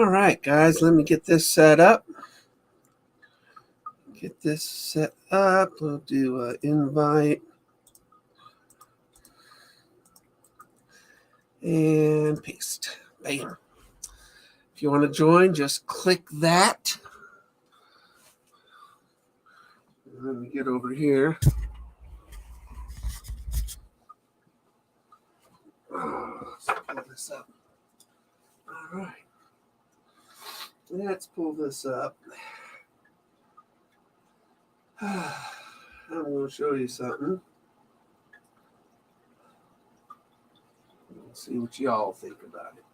All right, guys, let me get this set up. Get this set up. We'll do an invite. And paste. Bam. If you want to join, just click that. Let me get over here. Let's pull this up. All right. Let's pull this up. I'm going to show you something. Let's see what y'all think about it.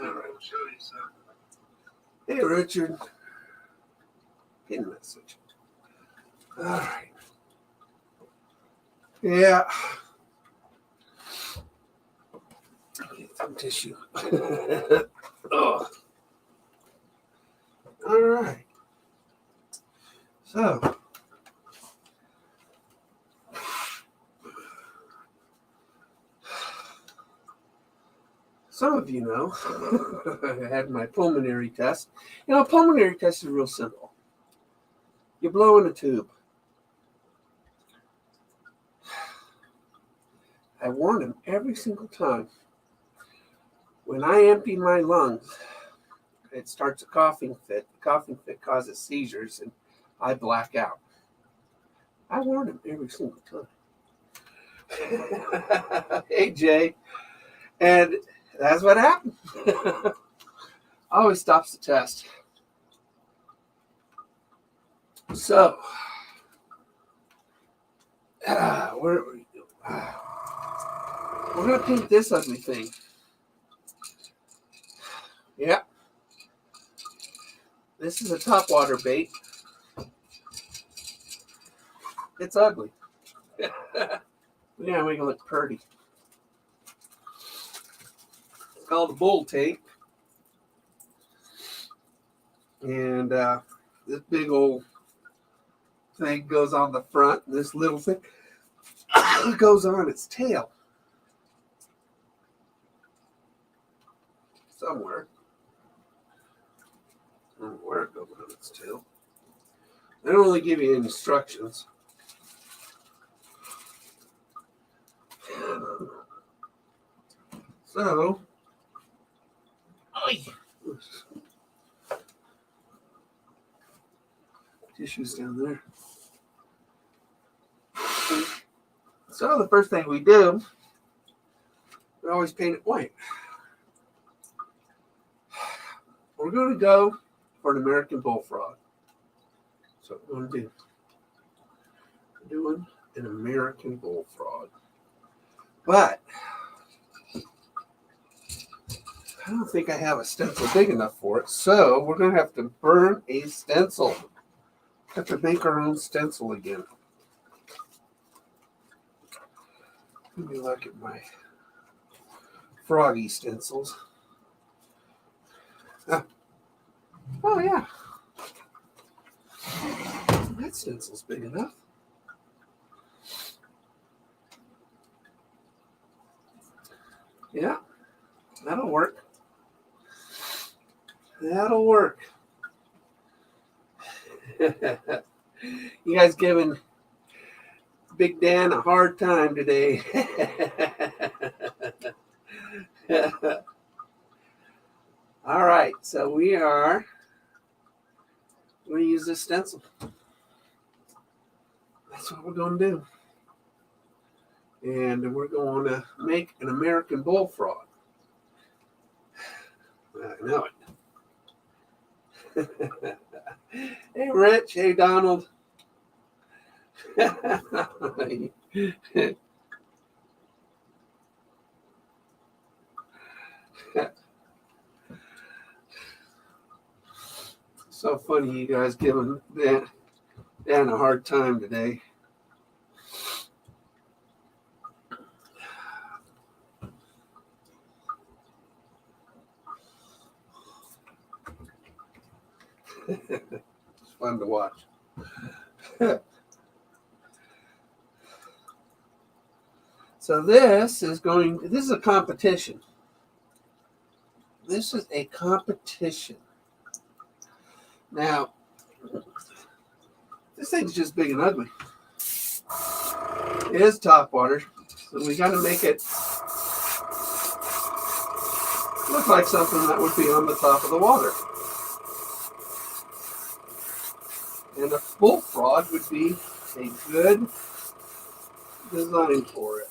All right, show you something. Hey, Richard. Pin message. All right. Yeah. Get some tissue. Oh. All right. So. Some of you know, I had my pulmonary test. You know, a pulmonary test is real simple. You blow in a tube. I warn them every single time. When I empty my lungs, it starts a coughing fit. The coughing fit causes seizures, and I black out. I warn them every single time. Hey, Jay. And that's what happened. Always stops the test. So, where are we doing? We're going to paint this ugly thing. Yeah. This is a topwater bait. It's ugly. Yeah, make it look pretty. It's called a bull tape. And this big old thing goes on the front. This little thing goes on its tail. Somewhere. I don't know where it goes on its tail. They don't really give you instructions. So, tissues down there. So the first thing we do, we always paint it white. We're going to go for an American Bullfrog. So what we're going to do. We're doing an American Bullfrog. But I don't think I have a stencil big enough for it. So we're going to have to burn a stencil. Have to make our own stencil again. Let me look at my froggy stencils. Oh, yeah. That stencil's big enough. Yeah, that'll work. That'll work. You guys giving Big Dan a hard time today. All right, so we are going to use this stencil. That's what we're going to do. And we're going to make an American Bullfrog. I know it. Hey, Rich. Hey, Donald. So funny you guys giving Dan a hard time today. It's fun to watch. So this is a competition. this is a competition. Now, this thing's just big and ugly. It is top water, so we got to make it look like something that would be on the top of the water. And a bullfrog would be a good design for it.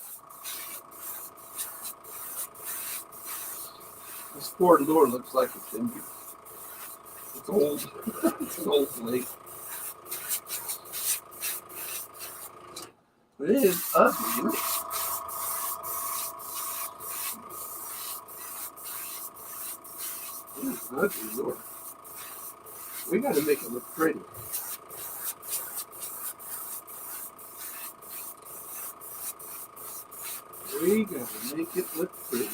This poor lure looks like it's injured. It's old. It's an old lake. But it is ugly, isn't it? It is an ugly lure. We got to make it look pretty. We got to make it look pretty.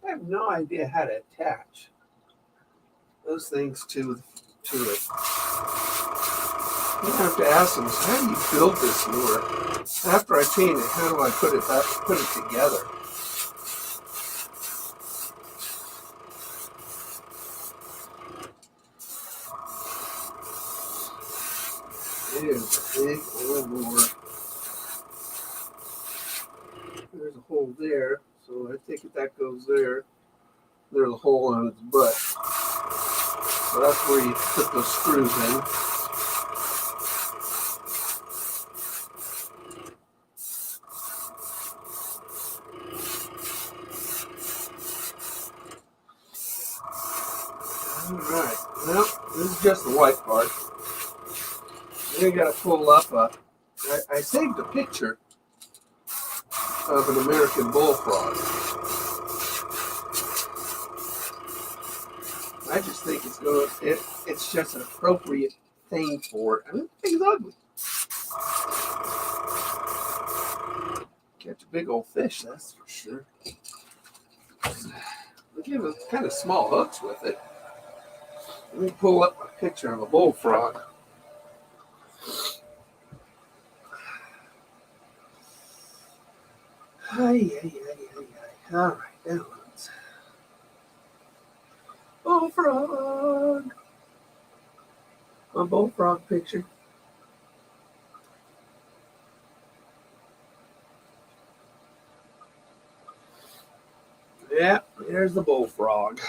I have no idea how to attach those things to it. You have to ask them, how do you build this lure? After I paint it, how do I put it together? It is a big old lure. There's a hole there, so I take it that goes there. There's a hole on its butt. So that's where you put those screws in. Alright, well, this is just the white part. Then you got to pull up I saved a picture of an American bullfrog. I just think it's just an appropriate thing for it. I mean, the thing's ugly. Catch a big old fish, that's for sure. They give us kind of small hooks with it. Let me pull up a picture of a bullfrog. All right, that one's bullfrog. A bullfrog picture. Yeah, there's the bullfrog.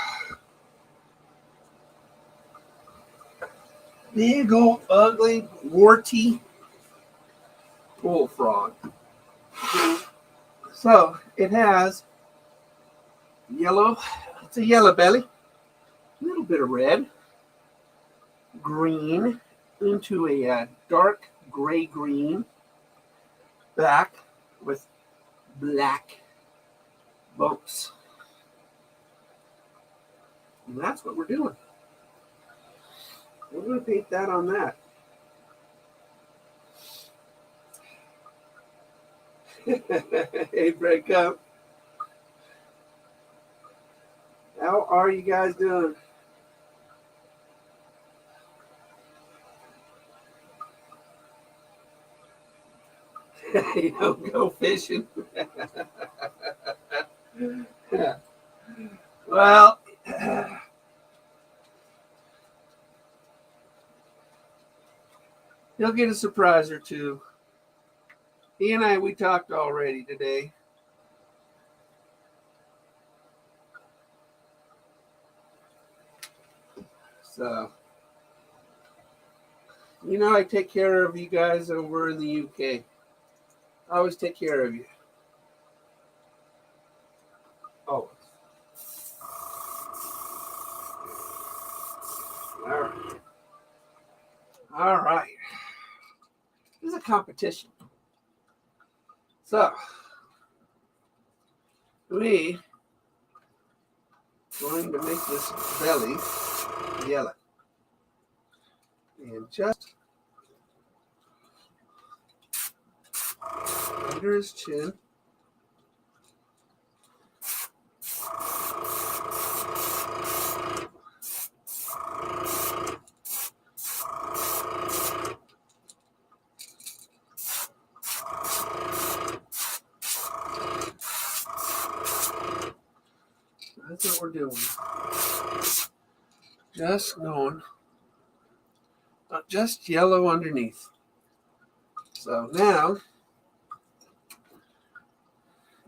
Big old ugly, warty bullfrog. So it has yellow, it's a yellow belly, a little bit of red, green into a dark gray green back with black bumps. And that's what we're doing. We're going to paint that on that. Hey, Fred Cup. How are you guys doing? You don't go fishing. Well, you'll get a surprise or two. He and I, we talked already today. So, you know, I take care of you guys over in the UK. I always take care of you. Always. All right. All right. This is a competition. So, we are going to make this belly yellow. And just under his chin. That's what we're doing. Just going, just yellow underneath. So now,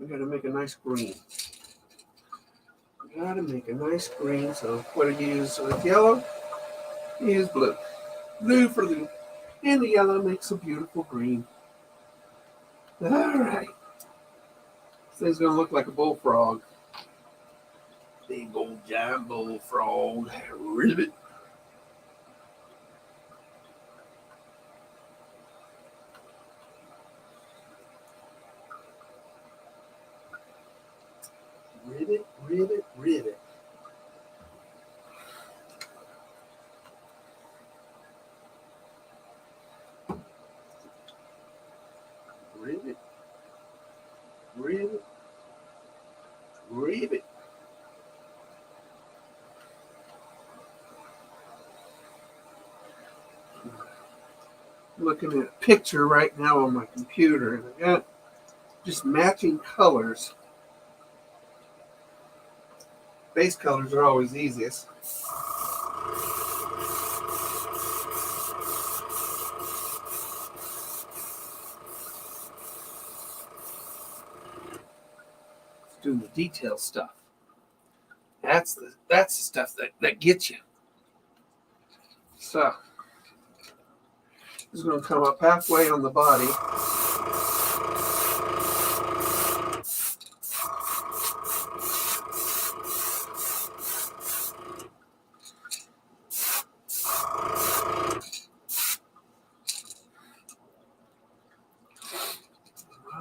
we got to make a nice green. We got to make a nice green. So what do you use with yellow? You use blue. Blue for blue. And the yellow makes a beautiful green. All right. This thing's going to look like a bullfrog. Big old giant bullfrog. Ribbit. Ribbit, ribbit, ribbit. Ribbit, ribbit, ribbit. I'm looking at a picture right now on my computer, and I got just matching colors. Base colors are always easiest. Doing the detail stuff. That's the stuff that gets you. So this is going to come up halfway on the body.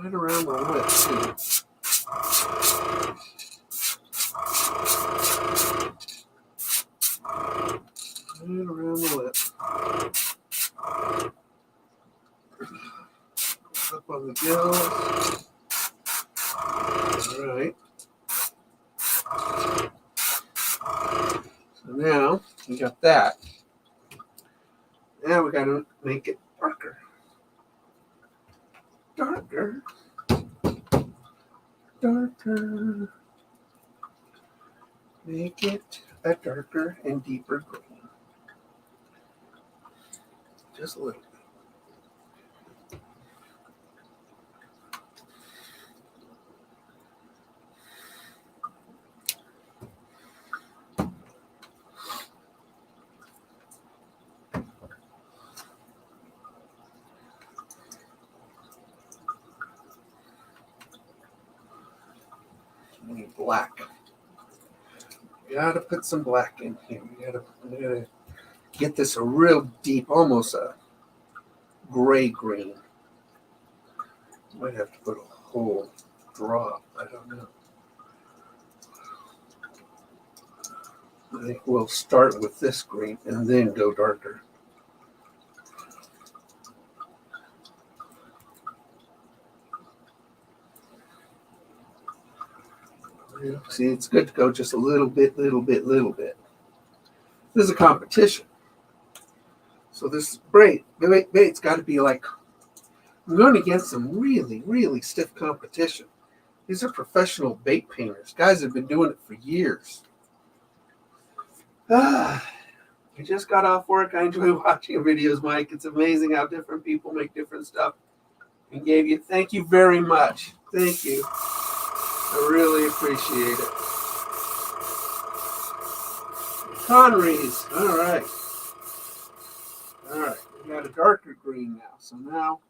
Right around the lip too. Right around the lip. Up on the gills. All right. So now we got that. Now we got to make it darker. Darker. Darker. Make it a darker and deeper green. Just a little bit. We need black. You gotta put some black in here. We gotta get this a real deep, almost a gray green. Might have to put a whole drop. I don't know. I think we'll start with this green and then go darker. See, it's good to go just a little bit, little bit, little bit. This is a competition. So this bait's got to be like, I'm going against some really, really stiff competition. These are professional bait painters. Guys have been doing it for years. I just got off work. I enjoy watching your videos, Mike. It's amazing how different people make different stuff. And thank you very much. Thank you. I really appreciate it. Conries. All right. All right. We got a darker green now. So now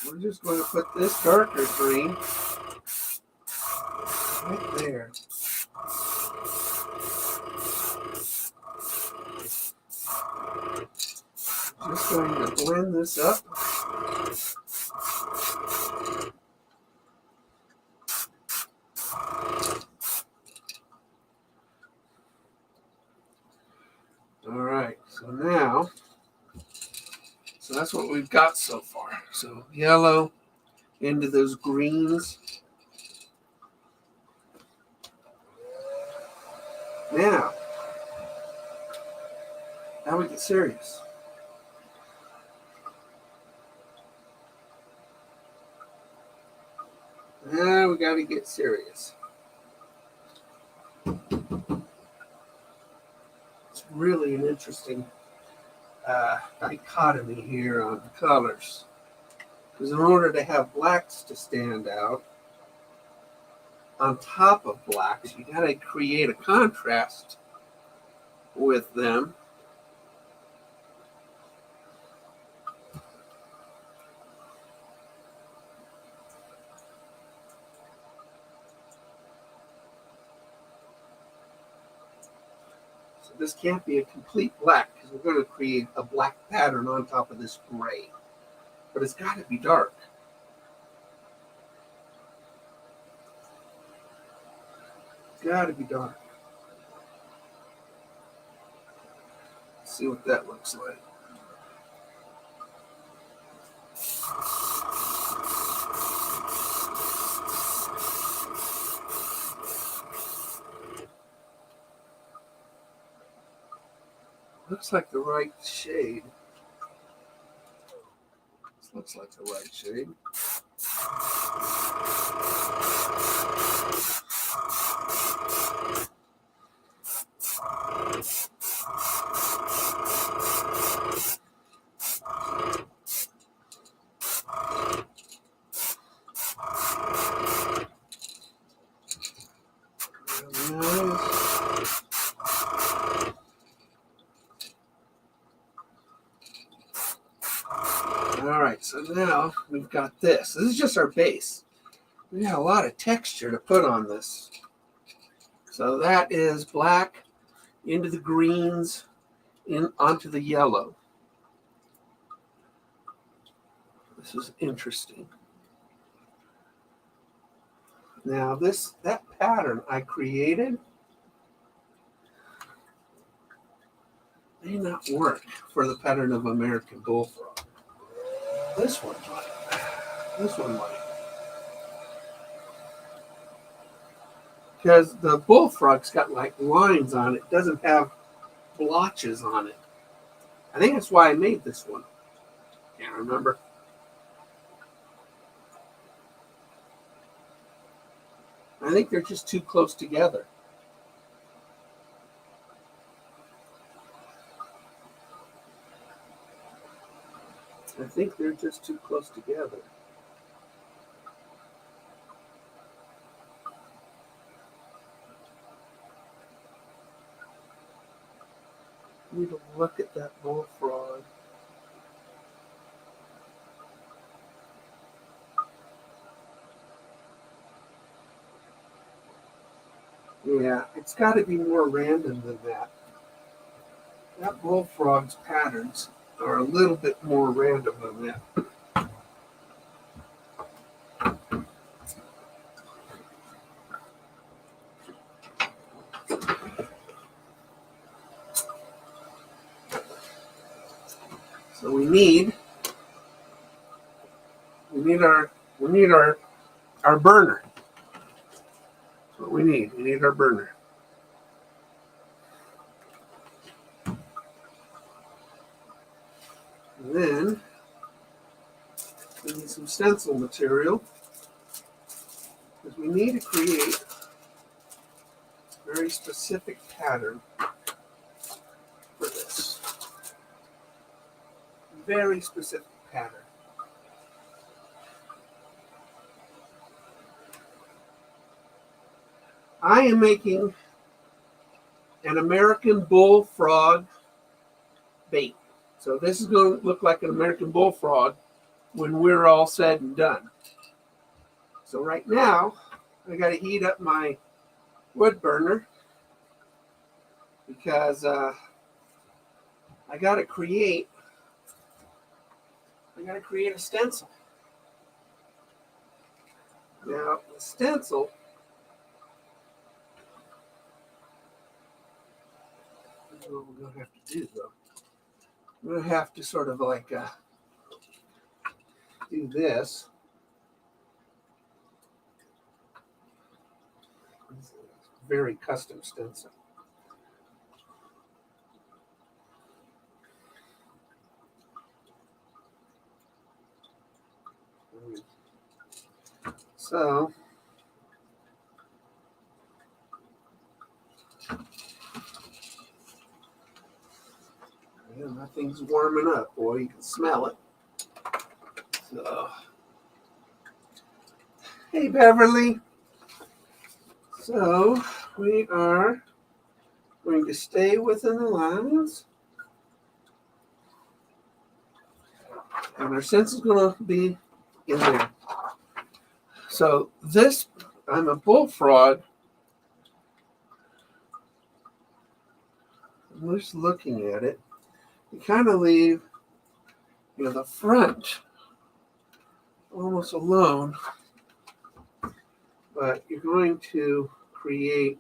we're just going to put this darker green right there. Just going to blend this up. All right, so that's what we've got so far. So yellow into those greens. Now we get serious. Now we got to get serious. It's really an interesting dichotomy here on the colors. Because in order to have blacks to stand out on top of blacks, you got to create a contrast with them. So this can't be a complete black because we're going to create a black pattern on top of this gray. But it's got to be dark. It's got to be dark. Let's see what that looks like. Looks like the right shade. This looks like the right shade. All right, so now we've got this. This is just our base. We got a lot of texture to put on this. So that is black into the greens, onto the yellow. This is interesting. Now that pattern I created may not work for the pattern of American Bullfrog. This one might. This one might. Because the Bullfrog's got like lines on it. It doesn't have blotches on it. I think that's why I made this one. Can't remember. I think they're just too close together. I think they're just too close together. I need to look at that Bullfrog. Yeah, it's got to be more random than that. That Bullfrog's patterns are a little bit more random than that. So we need our burner. That's what we need. We need our burner. And then we need some stencil material because we need to create a very specific pattern for this. Very specific pattern. I am making an American Bullfrog bait. So this is going to look like an American Bullfrog when we're all said and done. So right now, I got to heat up my wood burner because I got to create a stencil. Now, the stencil, this is what we're going to have to do, though. I'm going to have to sort of like do this. It's a very custom stencil. So Nothing's warming up, boy. You can smell it. So, hey, Beverly. So, we are going to stay within the lines. And our stencil is going to be in there. So, this, I'm a bullfrog. I'm just looking at it. You kind of leave, the front almost alone, but you're going to create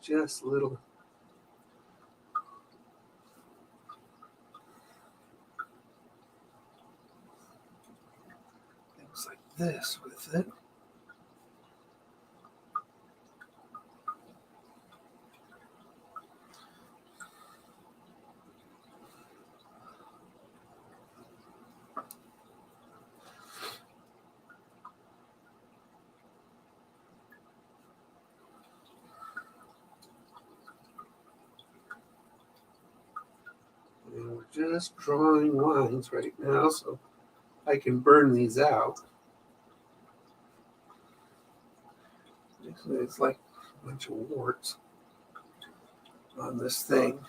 just little things like this with it. And we're just drawing lines right now so I can burn these out. It's like a bunch of warts on this thing.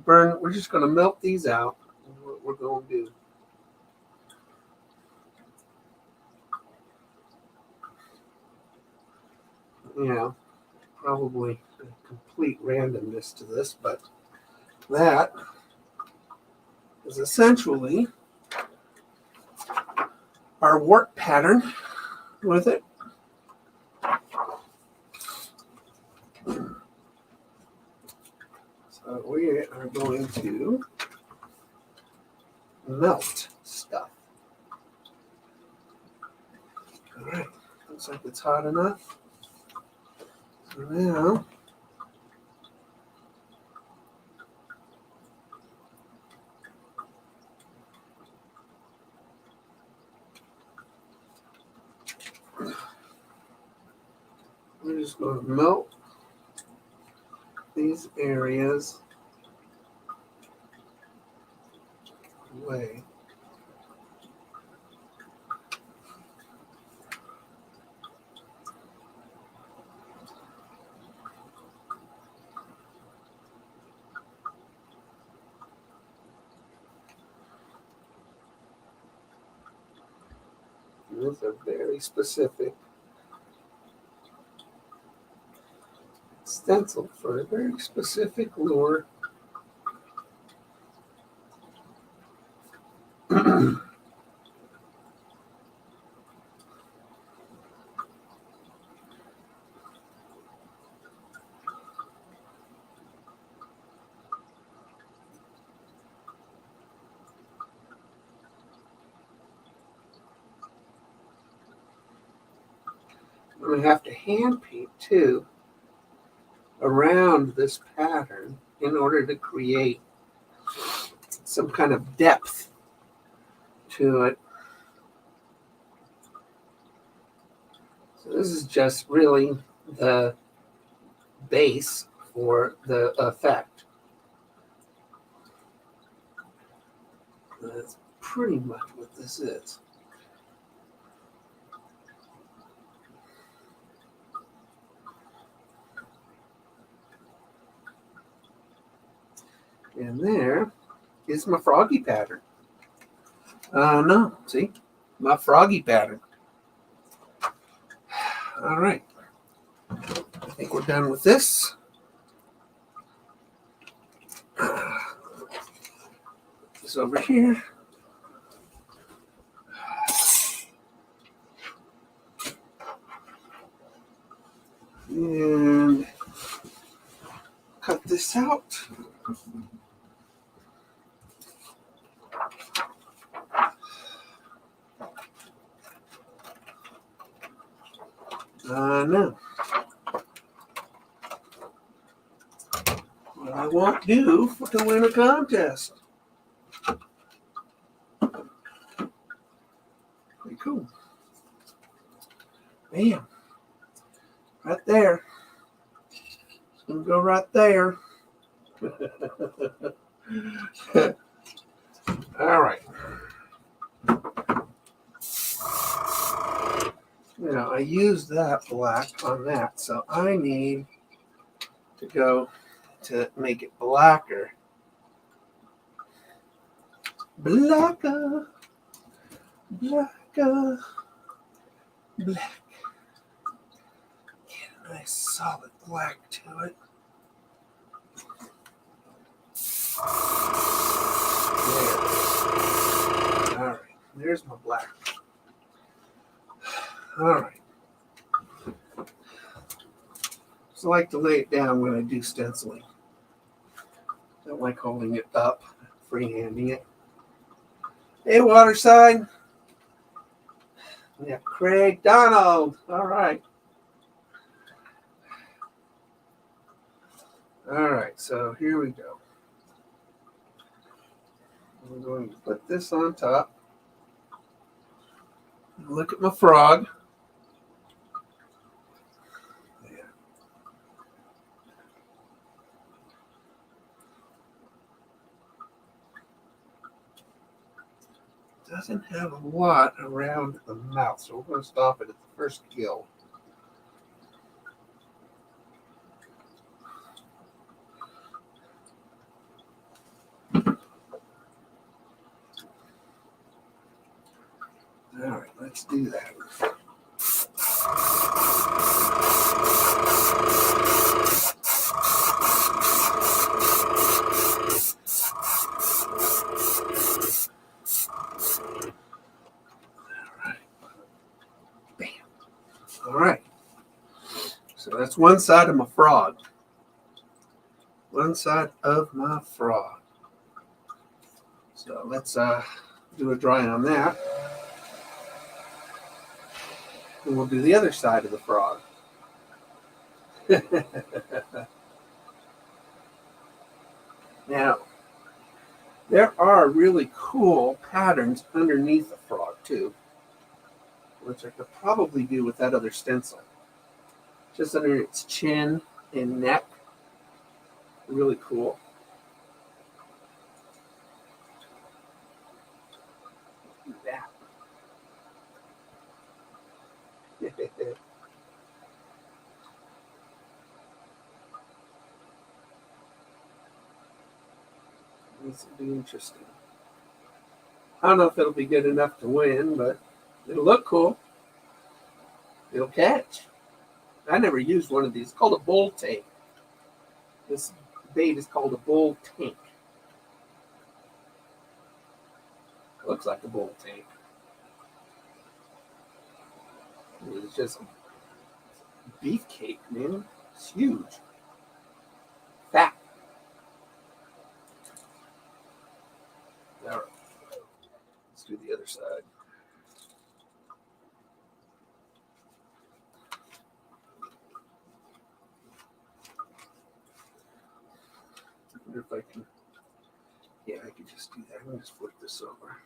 We're just going to melt these out. What we're going to do. Probably a complete randomness to this, but that is essentially our wart pattern with it. So we are going to melt stuff. All right, looks like it's hot enough. So now we're just going to melt these areas away. With a very specific stencil for a very specific lure. I'm going to have to hand paint too around this pattern in order to create some kind of depth to it. So this is just really the base for the effect. That's pretty much what this is. And there is my froggy pattern. No, see? My froggy pattern. All right. I think we're done with this. This over here. this out. No. What I won't do to win a contest. Pretty cool. Bam. Right there. It's going to go right there. All right. Now, I used that black on that, so I need to go to make it blacker. Blacker. Blacker. Black. Get a nice solid black to it. There. All right. There's my black. All right. So I like to lay it down when I do stenciling. Don't like holding it up, freehanding it. Hey, Waterside. Yeah, Craig Donald. All right. All right, so here we go. I'm going to put this on top. Look at my frog. Yeah. Doesn't have a lot around the mouth, so we're going to stop it at the first gill. All right, let's do that. All right. Bam. All right. So that's one side of my frog. One side of my frog. So let's do a dry on that. And we'll do the other side of the frog. Now, there are really cool patterns underneath the frog too, which I could probably do with that other stencil. Just under its chin and neck. Really cool. Look at that. This will be interesting. I don't know if it'll be good enough to win, but it'll look cool. It'll catch. I never used one of these. It's called a bull tank. This bait is called a bull tank. Looks like a bull tank. It's just a beefcake, man. It's huge. Fat. All right. Let's do the other side. I wonder if I can. Yeah, I could just do that. I'm going to just flip this over.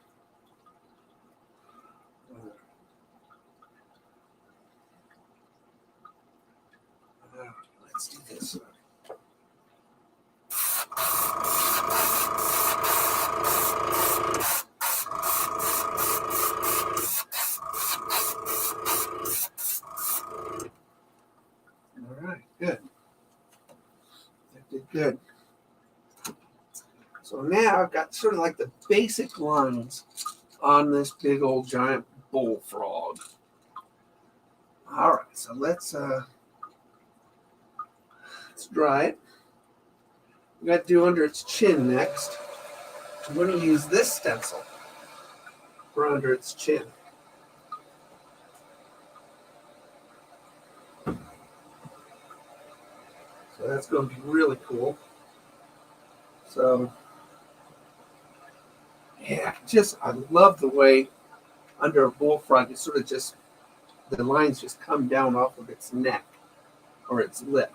Let's do this. All right, good. That did good. So now I've got sort of like the basic lines on this big old giant bullfrog. All right, so let's dry it. We got to do under its chin next. I'm going to use this stencil for under its chin. So that's going to be really cool. So, yeah, I love the way under a bullfrog, it sort of just, the lines just come down off of its neck or its lip.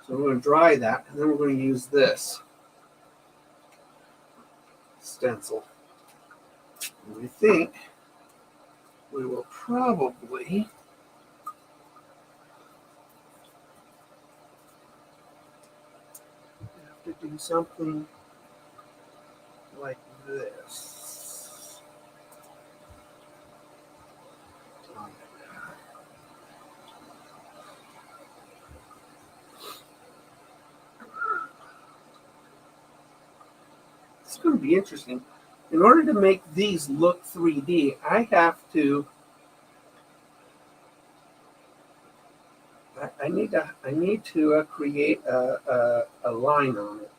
So we're going to dry that, and then we're going to use this stencil. And I think we will probably have to do something like this. It's going to be interesting. In order to make these look 3D, I need to create a line on it.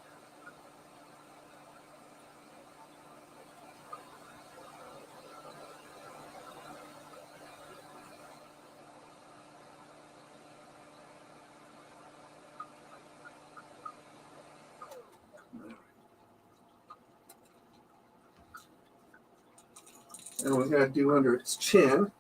And we got to do under its chin.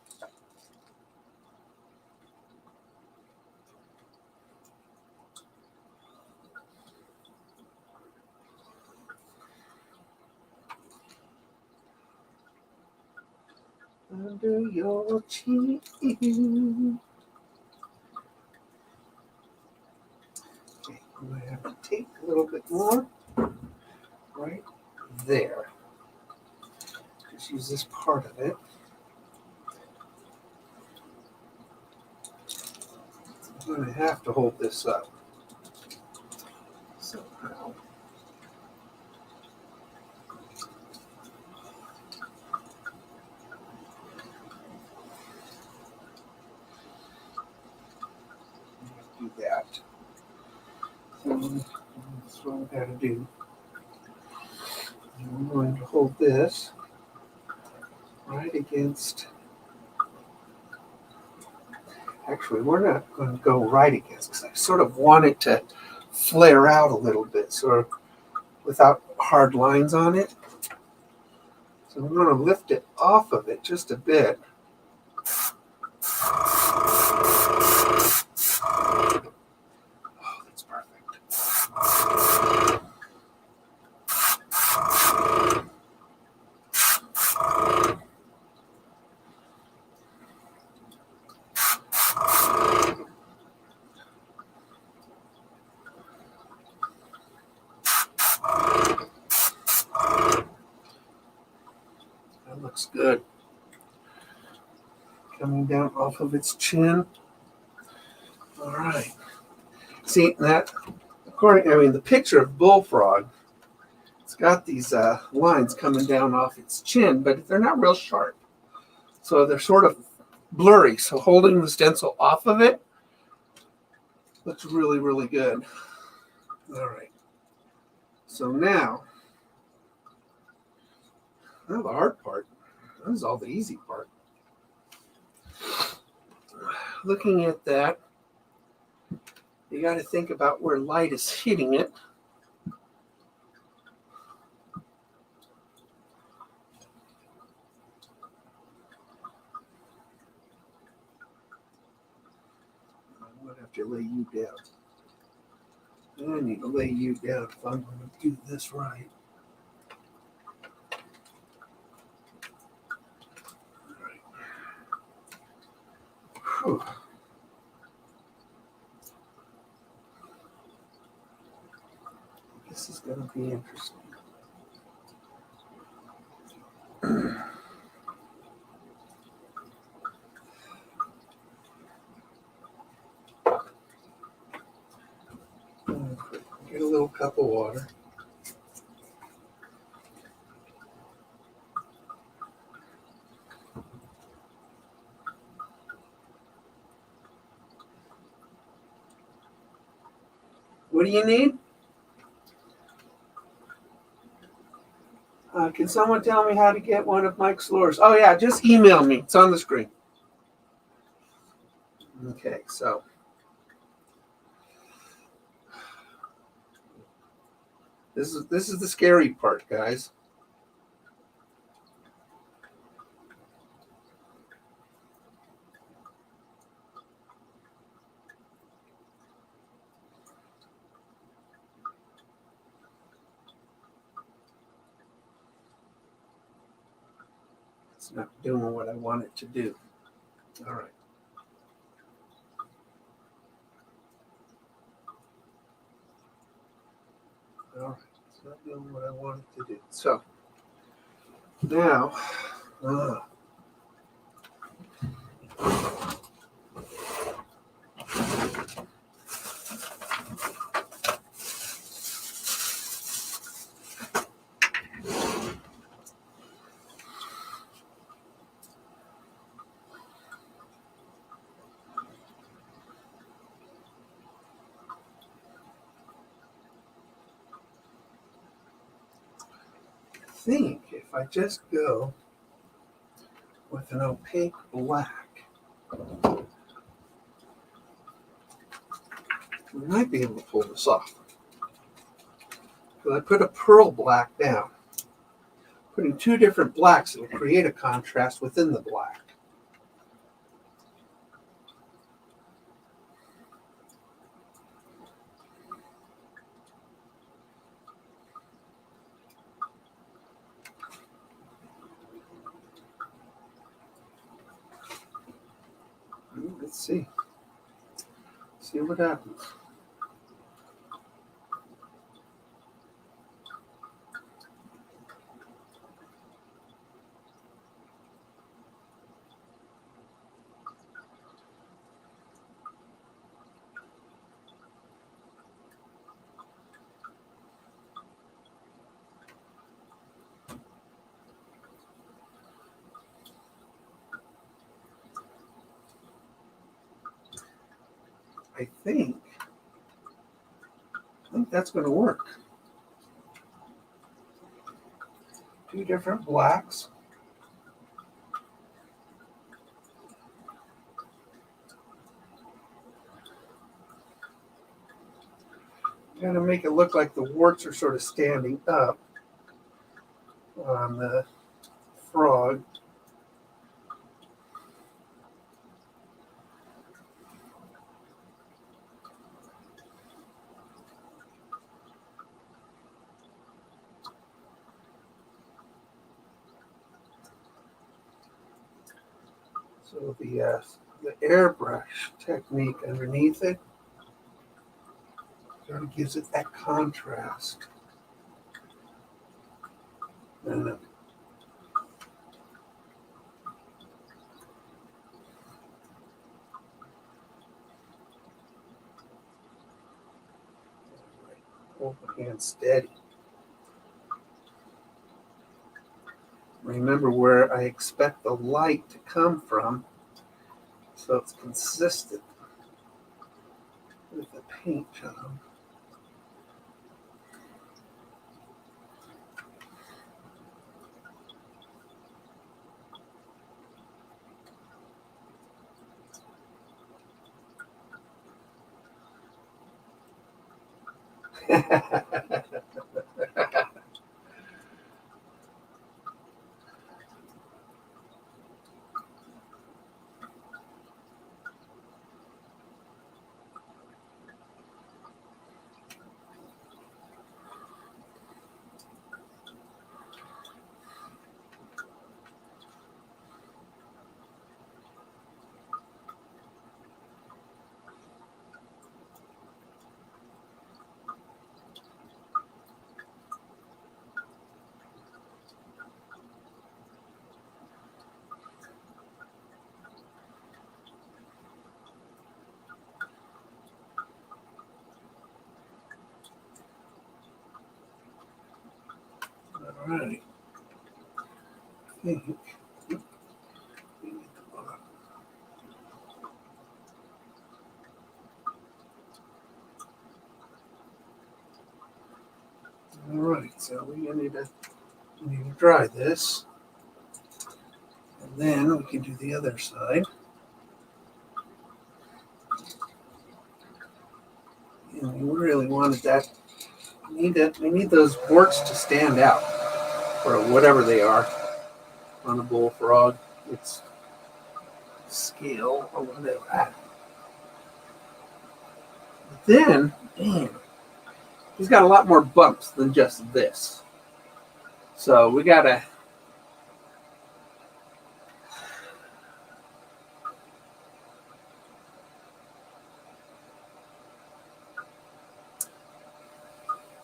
Under your chin. Okay, I'm going to have to take a little bit more right there. Just use this part of it. I'm going to have to hold this up somehow. Do that. So that's what I've got to do. I'm going to hold this right against. Actually, we're not going to go right against, because I sort of want it to flare out a little bit, sort of without hard lines on it. So I'm going to lift it off of it just a bit. Oh, that's perfect. That looks good. Coming down off of its chin. All right. See that? The picture of Bullfrog, it's got these lines coming down off its chin, but they're not real sharp. So they're sort of blurry. So holding the stencil off of it looks really, really good. All right. So now the hard part. This is all the easy part. Looking at that, you got to think about where light is hitting it. I'm going to have to lay you down. I need to lay you down if I'm going to do this right. Whew. This is going to be interesting. Get a little cup of water. What do you need? Can someone tell me how to get one of Mike's lures? Oh, yeah, just email me. It's on the screen. Okay, so This is the scary part, guys. It's not doing what I want it to do. All right. All right. It's not doing what I want it to do. So now, I think if I just go with an opaque black, we might be able to pull this off. Because I put a pearl black down. Putting two different blacks, it will create a contrast within the black. Let's see. See what happens. I think that's going to work. Two different blacks. Going to make it look like the warts are sort of standing up on the frog. So the airbrush technique underneath it sort of gives it that contrast. And hold my hand steady. Remember where I expect the light to come from, so it's consistent with the paint job. All right. I think all right, so we need to dry this, and then we can do the other side. And we really wanted that we need those warts to stand out, or whatever they are on a bullfrog. It's scale or whatever. Then, man, he's got a lot more bumps than just this. So we gotta.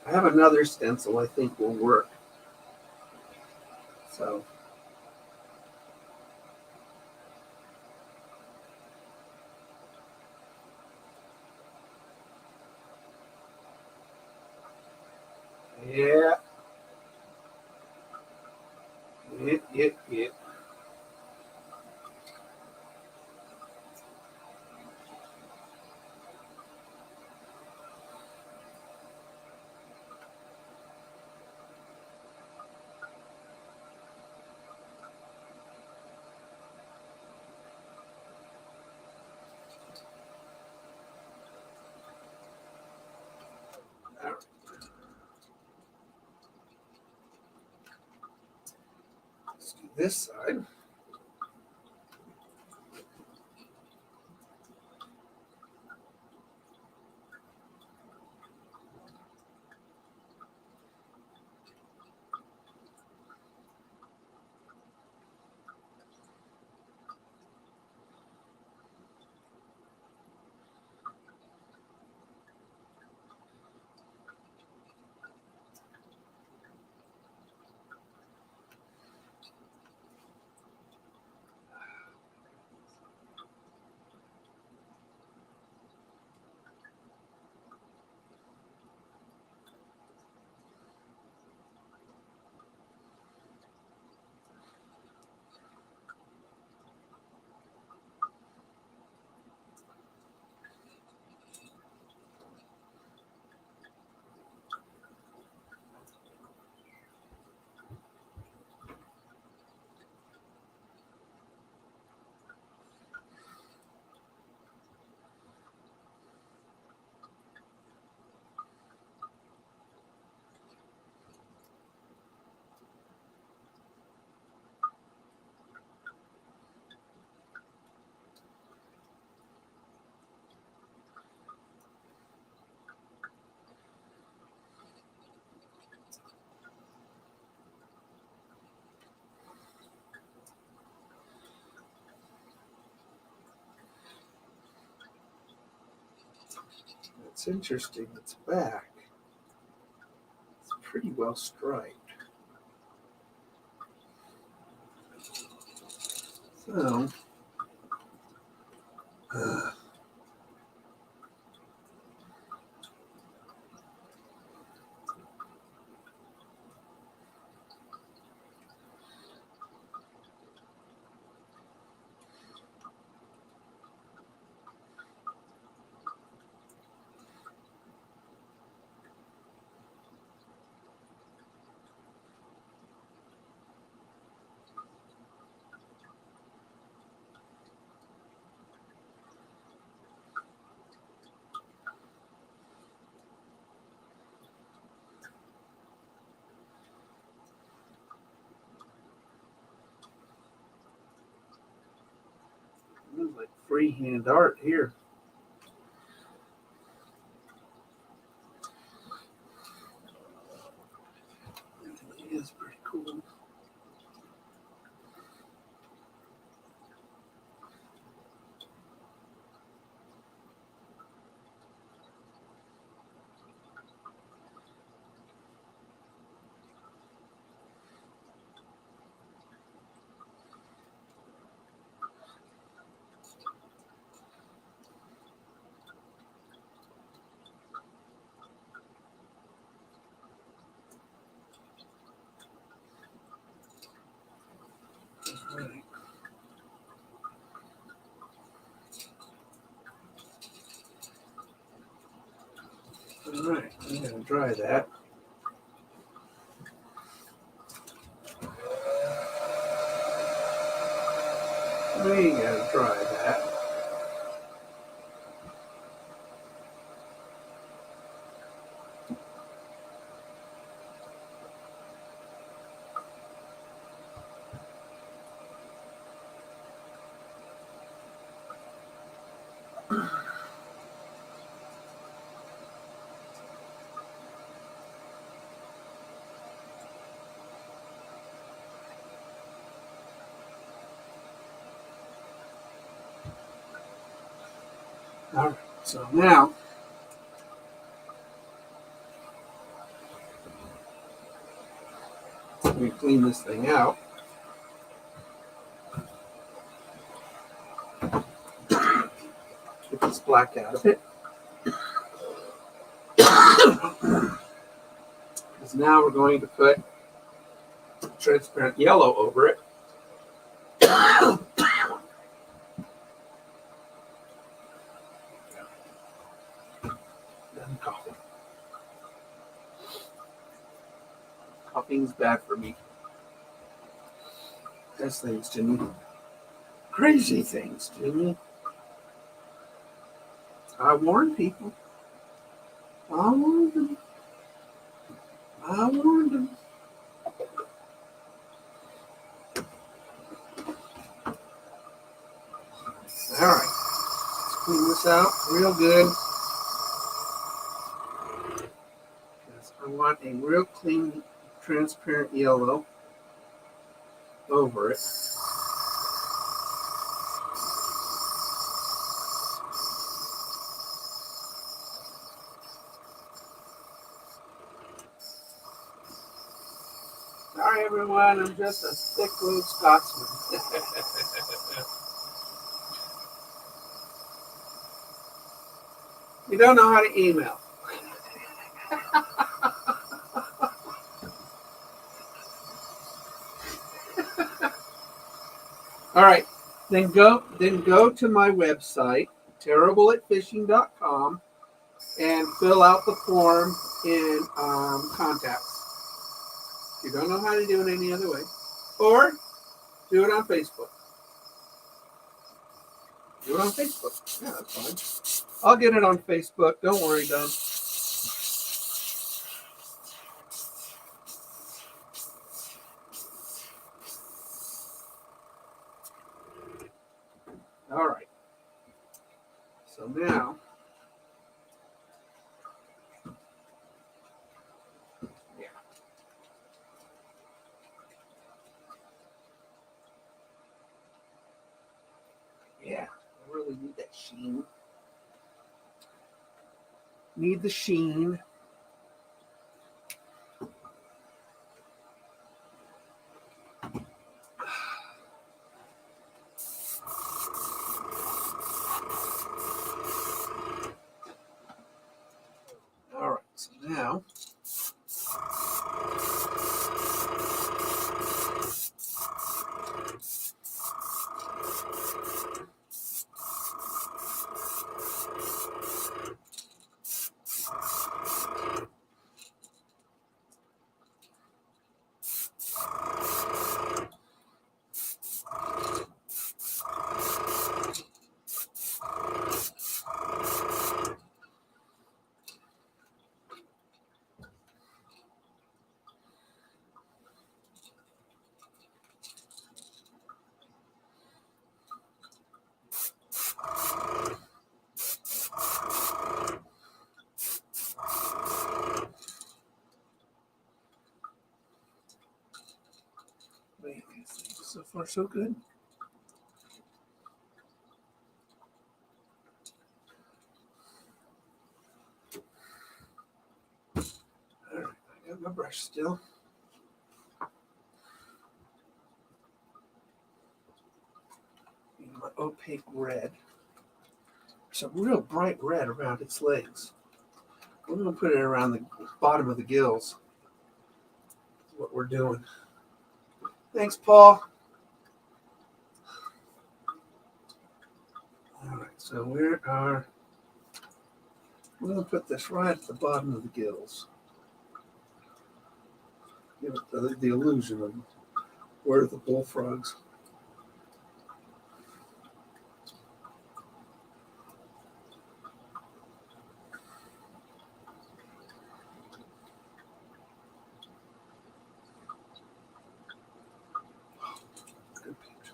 I have another stencil I think will work. So. Yeah. Yeah. Let's do this side. That's interesting. It's back. It's pretty well striped. So, it looks like freehand art here. It is pretty cool. All right. All right, I'm going to dry that. We got to dry that. All right, so now we clean this thing out. Get this black out of it. Because now we're going to put transparent yellow over it. And coffee. Coffee's bad for me. Does things to me. Crazy things to me. I warn people. I warned them. I warned them. All right. Let's clean this out real good. Because I want a real clean, transparent yellow over it. Sorry, everyone. I'm just a thick-road Scotsman. You don't know how to email. All right. Then go to my website, terribleatfishing.com, and fill out the form in contacts. If you don't know how to do it any other way, or do it on Facebook. Do it on Facebook. Yeah, that's fine. I'll get it on Facebook. Don't worry, Don. All right. So now, yeah, I really need that sheen. Need the sheen. All right, so now so far so good. All right, I got my brush still. Need my opaque red. Some real bright red around its legs. I'm going to put it around the bottom of the gills. That's what we're doing. Thanks, Paul. All right, so we're going to put this right at the bottom of the gills. Give it the illusion of where the bullfrogs. Good picture.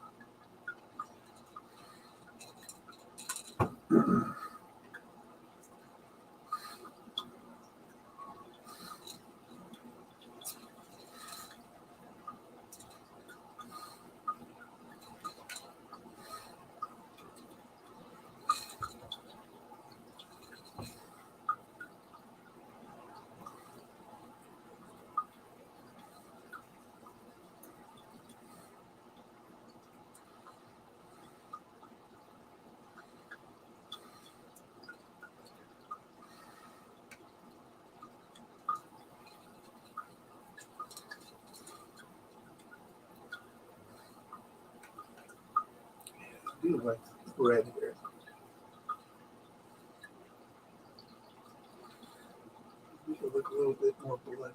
like red here. Make it look a little bit more bloody.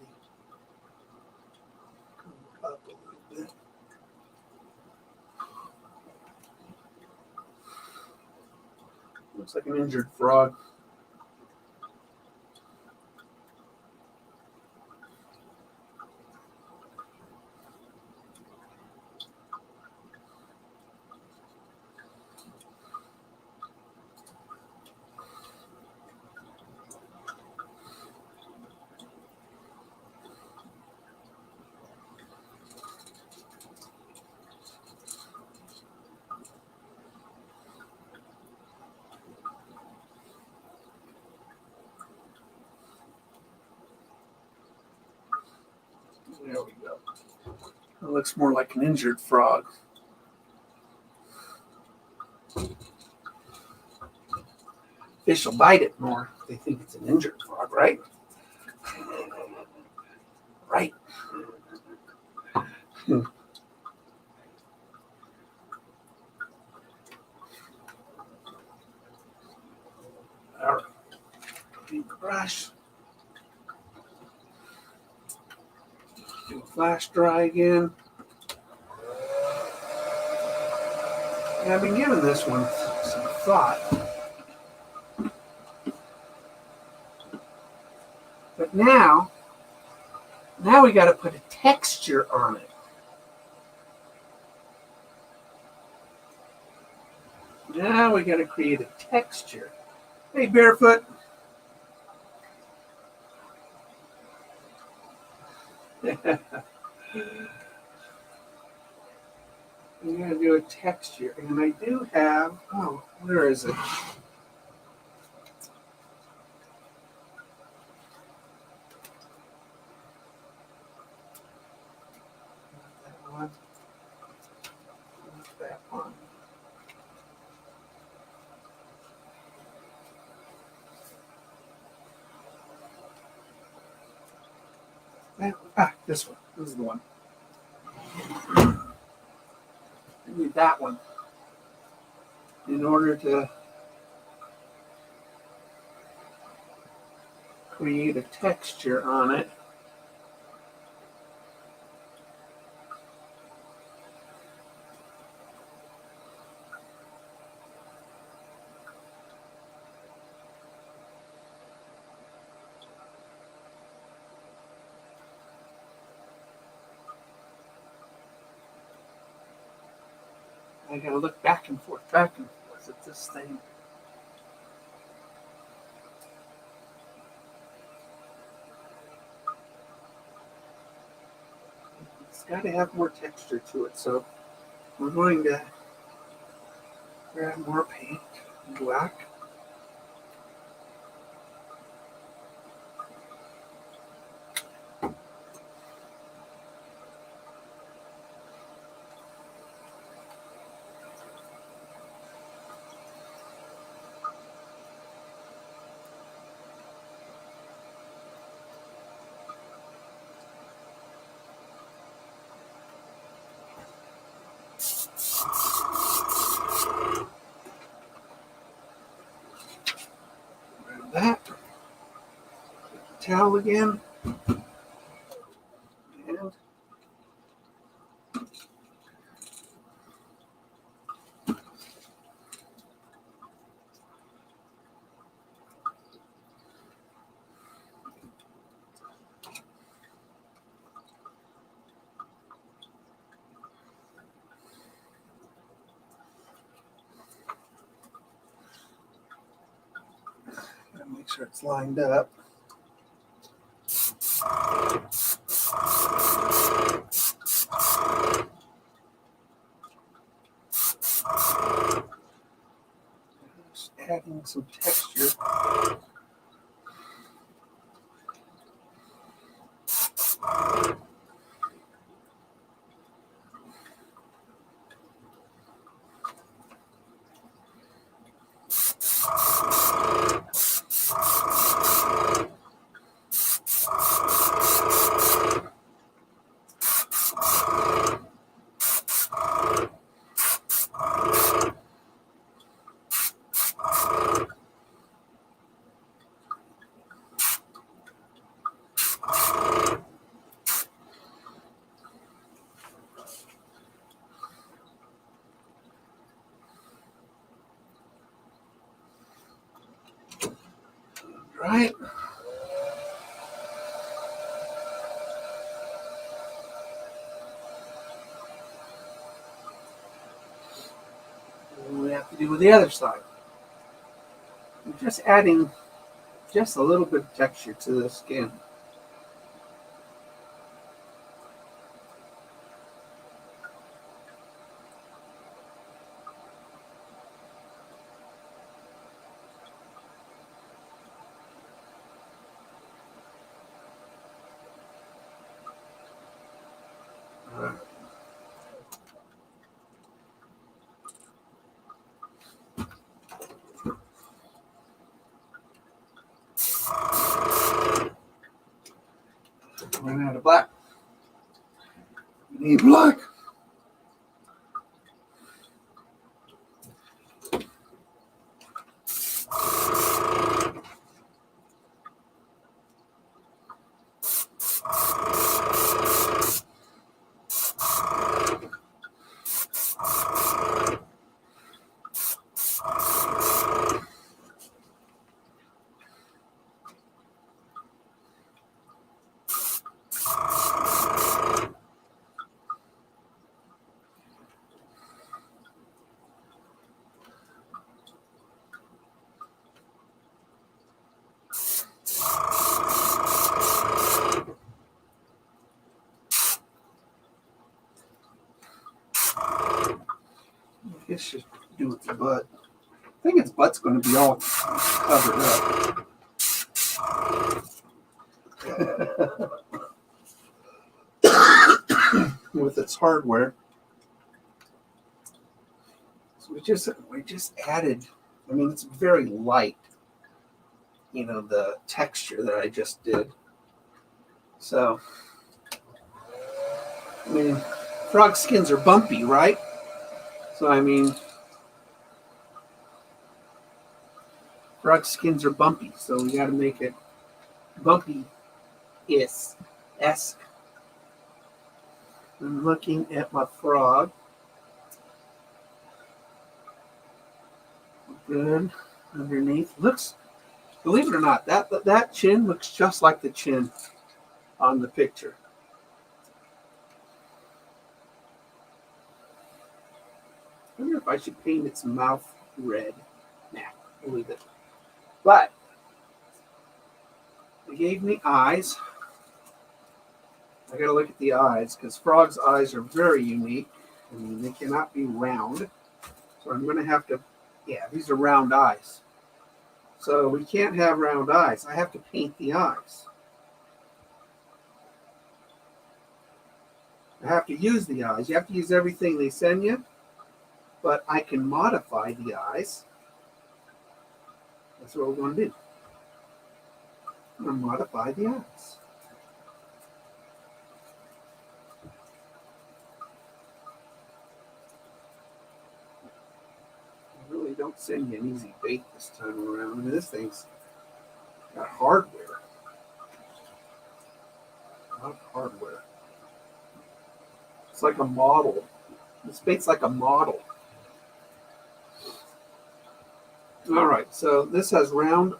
Come up a little bit. Looks like an injured frog. There we go. It looks more like an injured frog. Fish will bite it more if they think it's an injured frog, right? Right. All right. Brush. Do a flash dry again. And I've been giving this one some thought. But now we got to put a texture on it. Now we got to create a texture. Hey, Barefoot. We got to do a texture. And I do have, oh, where is it? That one. This one. This is the one. I need that one in order to create a texture on it. I gotta look back and forth at this thing. It's gotta have more texture to it, so we're going to grab more paint and black. That towel again, and make sure it's lined up. Just adding some texture. right? And we have to do with the other side. We're just adding just a little bit of texture to the skin. Run out of black. We need black. This should do with the butt. I think its butt's going to be all covered up with its hardware. So we just added. I mean, it's very light. You know, the texture that I just did. So, I mean, frog skins are bumpy, right? So, I mean, frog skins are bumpy, so we got to make it bumpy-esque. I'm looking at my frog. Good. Underneath. Looks, believe it or not, that chin looks just like the chin on the picture. I wonder if I should paint its mouth red. Nah, I'll leave it. But they gave me eyes. I gotta look at the eyes because frogs' eyes are very unique. I mean, they cannot be round. So I'm gonna have to, yeah, these are round eyes. So we can't have round eyes. I have to paint the eyes. I have to use the eyes. You have to use everything they send you, but I can modify the eyes. That's what we're going to do. I'm going to modify the eyes. I really don't send you an easy bait this time around. I mean, this thing's got hardware. A lot of hardware. It's like a model. This bait's like a model. All right, so this has round,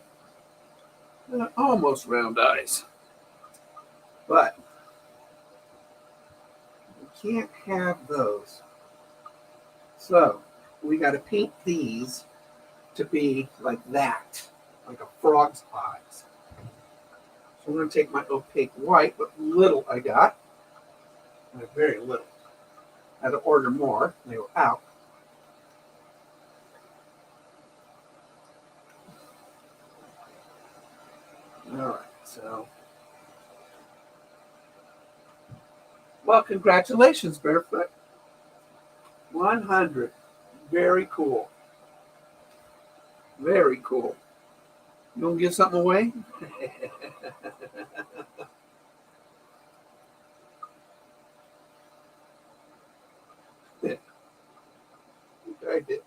almost round eyes. But we can't have those. So we got to paint these to be like that, like a frog's eyes. So I'm going to take my opaque white, what little I got, very little. I had to order more. They were out. All right, so. Well, congratulations, Barefoot. 100. Very cool. Very cool. You want to give something away?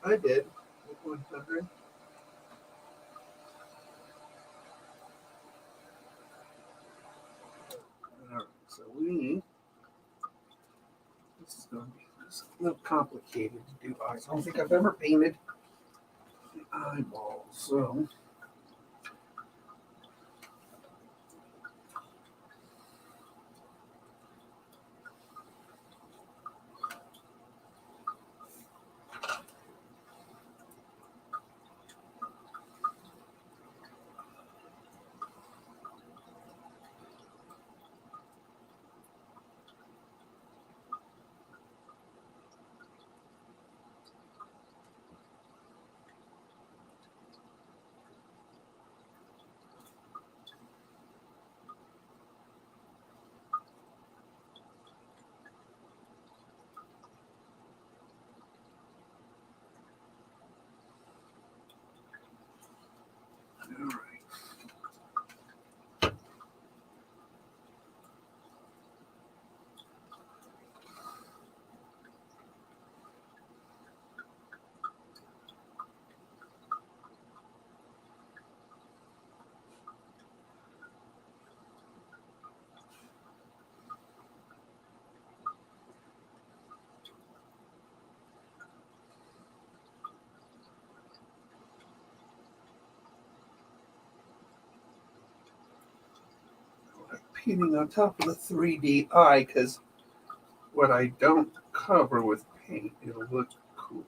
I did. 100. All right, so this is going to be just a little complicated to do eyes. I don't think I've ever painted the eyeballs, so painting on top of the 3D eye because what I don't cover with paint, it'll look cool.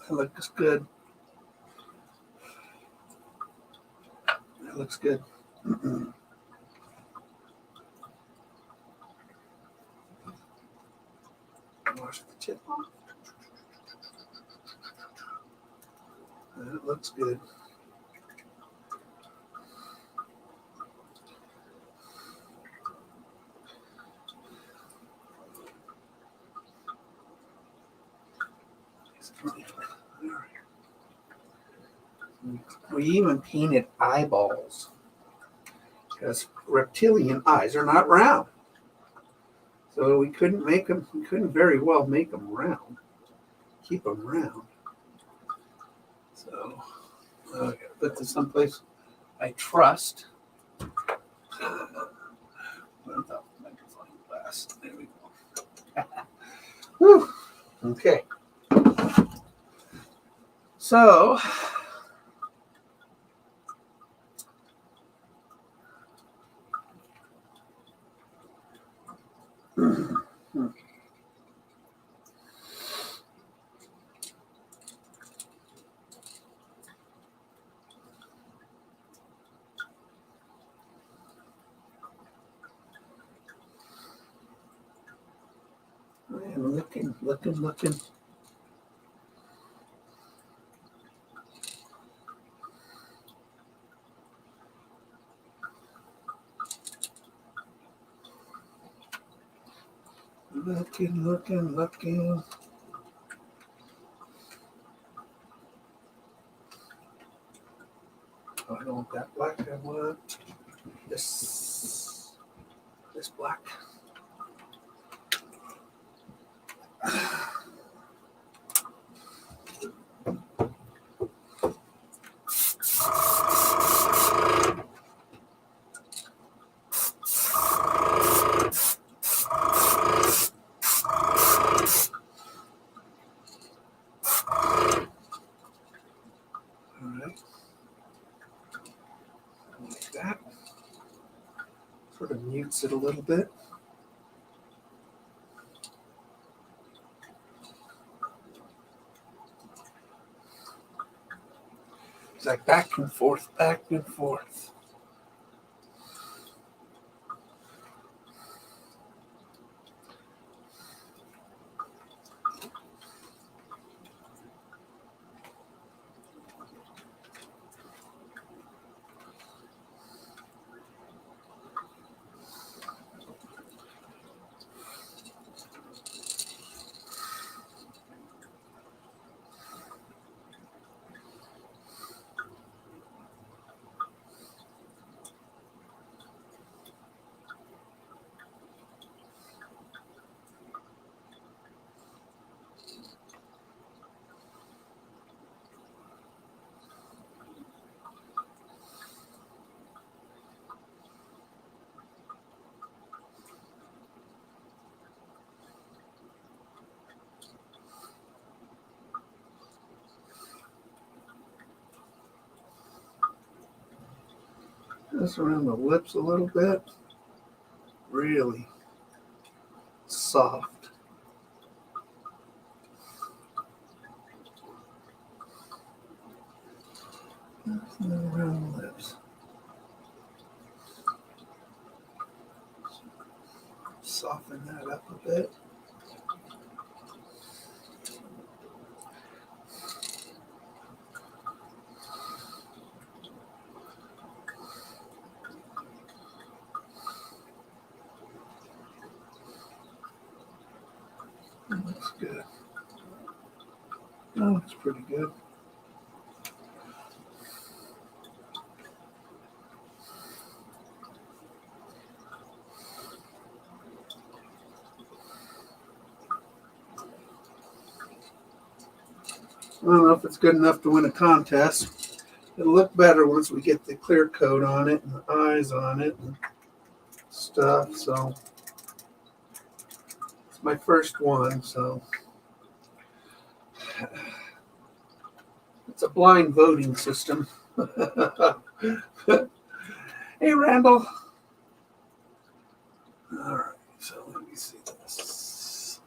That looks good. That looks good. Wash the tip off. That looks good. We even painted eyeballs because reptilian eyes are not round. So we couldn't make them, we couldn't very well make them round, keep them round. So I gotta put this someplace I trust. Without the magnifying glass. There we go. Whew. Okay. So I'm looking. Looking. Oh, I don't want that black. I want this black. Like that. Sort of mutes it a little bit. It's like back and forth. Just around the lips a little bit. Really soft. Around the lips. Soften that up a bit. Looks good. That looks pretty good. I don't know if it's good enough to win a contest. It'll look better once we get the clear coat on it and the eyes on it and stuff. So it's my first one, so it's a blind voting system. Hey, Randall. All right, so let me see this.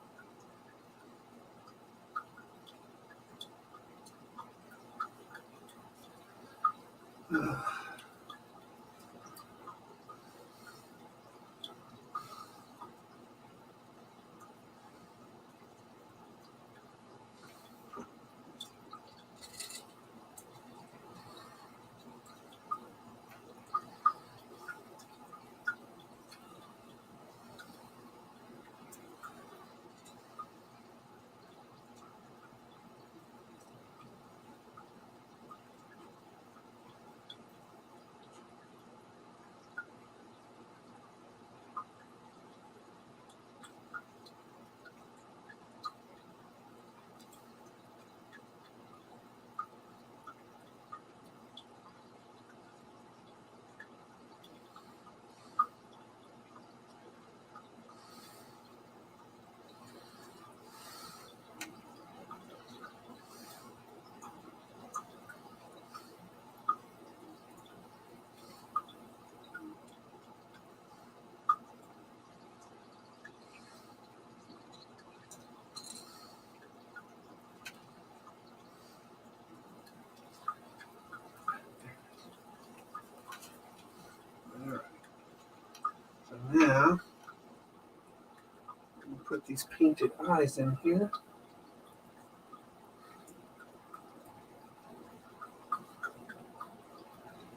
All right. So now we'll put these painted eyes in here.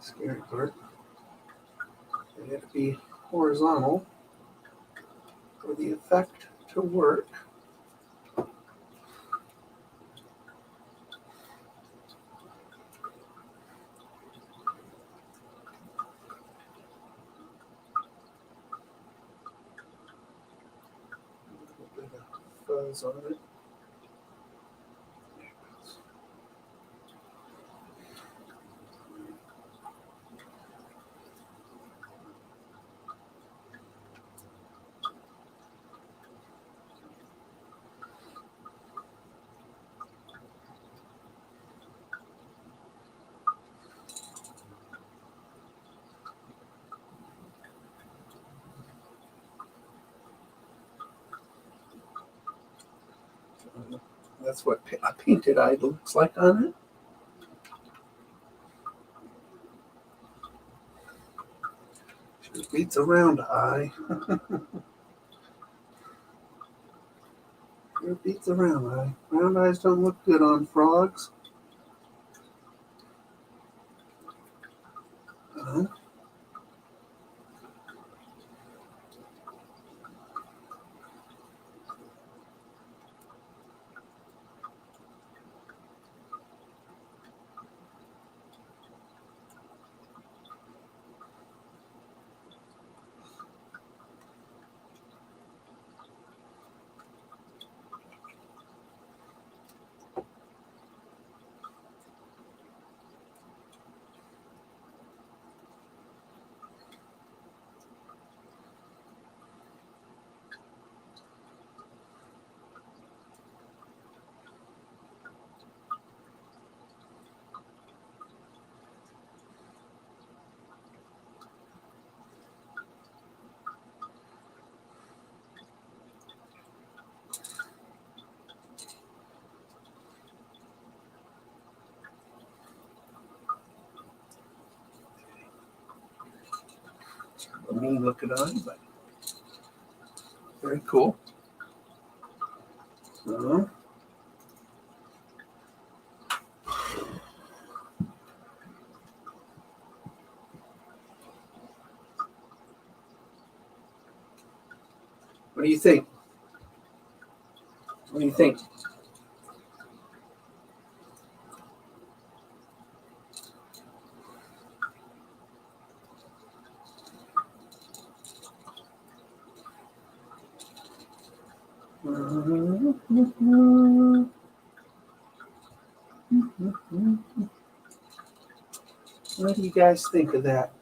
Scary part. They have to be horizontal for the effect to work. A bit of fuzz on it. That's what a painted eye looks like on it. It beats a round eye. It beats a round eye. Round eyes don't look good on frogs. Uh-huh. A mean looking eye, but very cool. So, what do you think? What do you think? What do you guys think of that?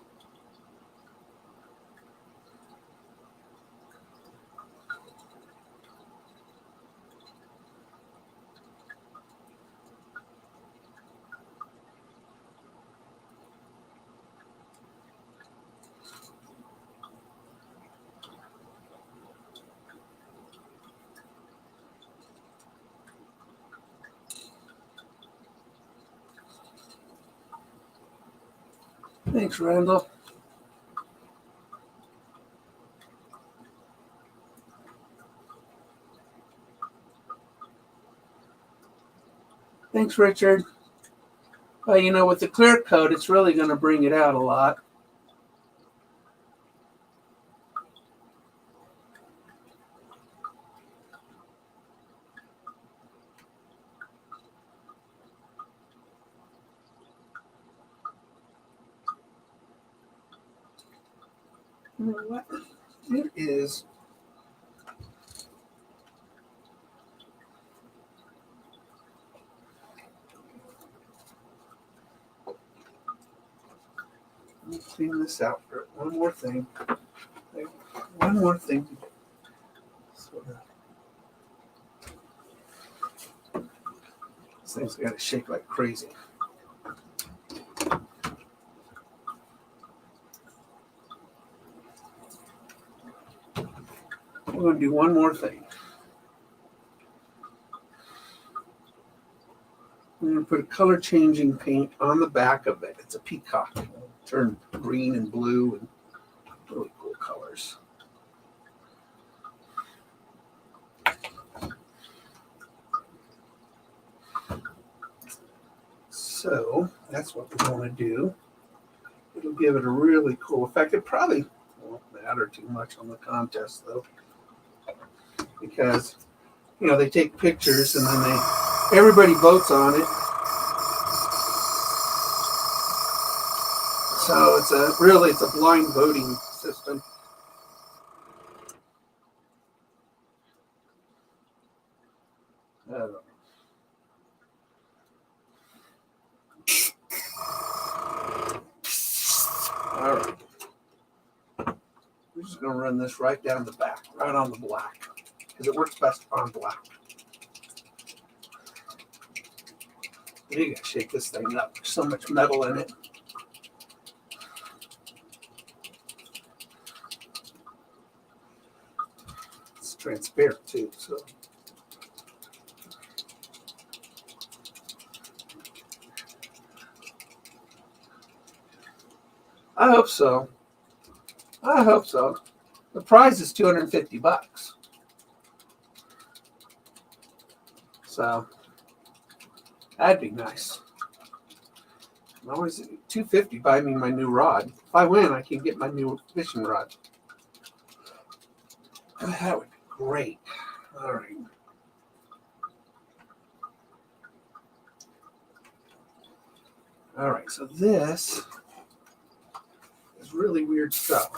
Thanks, Randall. Thanks, Richard. Well, you know, with the clear coat, it's really going to bring it out a lot. You know what? It is. Let me clean this out for one more thing. One more thing. Sort of. This thing's got to shake like crazy. We're going to do one more thing. I'm going to put a color changing paint on the back of it. It's a peacock. It'll turn green and blue and really cool colors. So that's what we're going to do. It'll give it a really cool effect. It probably won't matter too much on the contest though, because you know they take pictures and then everybody votes on it. So it's a blind voting system. I don't know. All right. We're just going to run this right down the back, right on the black, because it works best on black. You got to shake this thing up. There's so much metal in it. It's transparent too, so. I hope so. I hope so. The prize is $250. So that'd be nice. Always $250 buy me my new rod. If I win, I can get my new fishing rod. That would be great. All right. All right, so this is really weird stuff.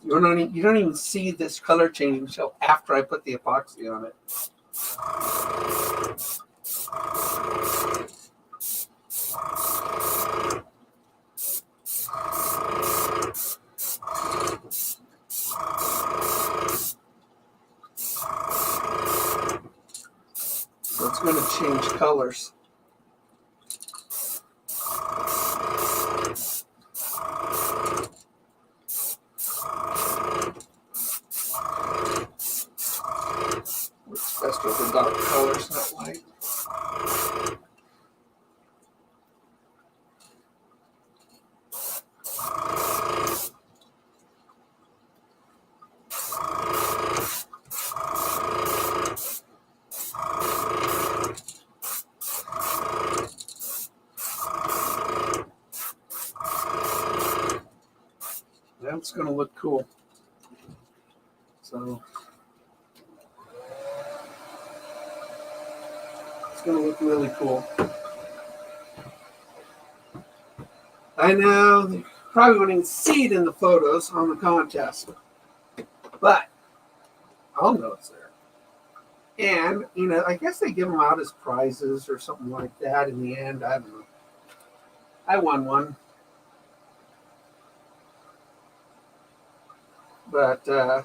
You don't even see this color change until after I put the epoxy on it. So it's going to change colors. Works best with the dark colors, not light. it's going to look cool. So it's going to look really cool. I know they probably wouldn't even see it in the photos on the contest, but I'll know it's there. And, you know, I guess they give them out as prizes or something like that in the end. I don't know. I won one. But, now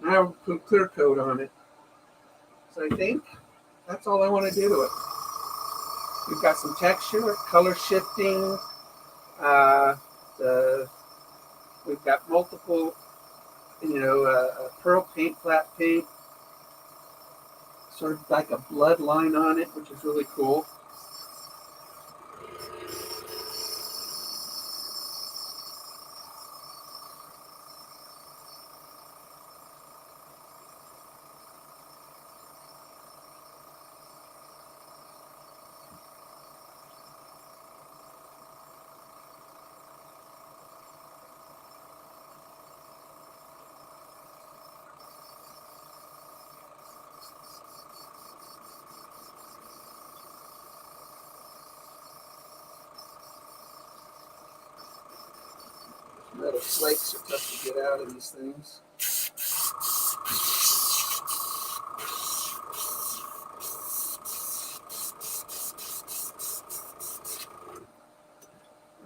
I'll put clear coat on it. So I think that's all I want to do to it. We've got some texture, color shifting. We've got multiple, you know, pearl paint, flat paint, sort of like a blood line on it, which is really cool. Metal flakes are tough to get out of these things.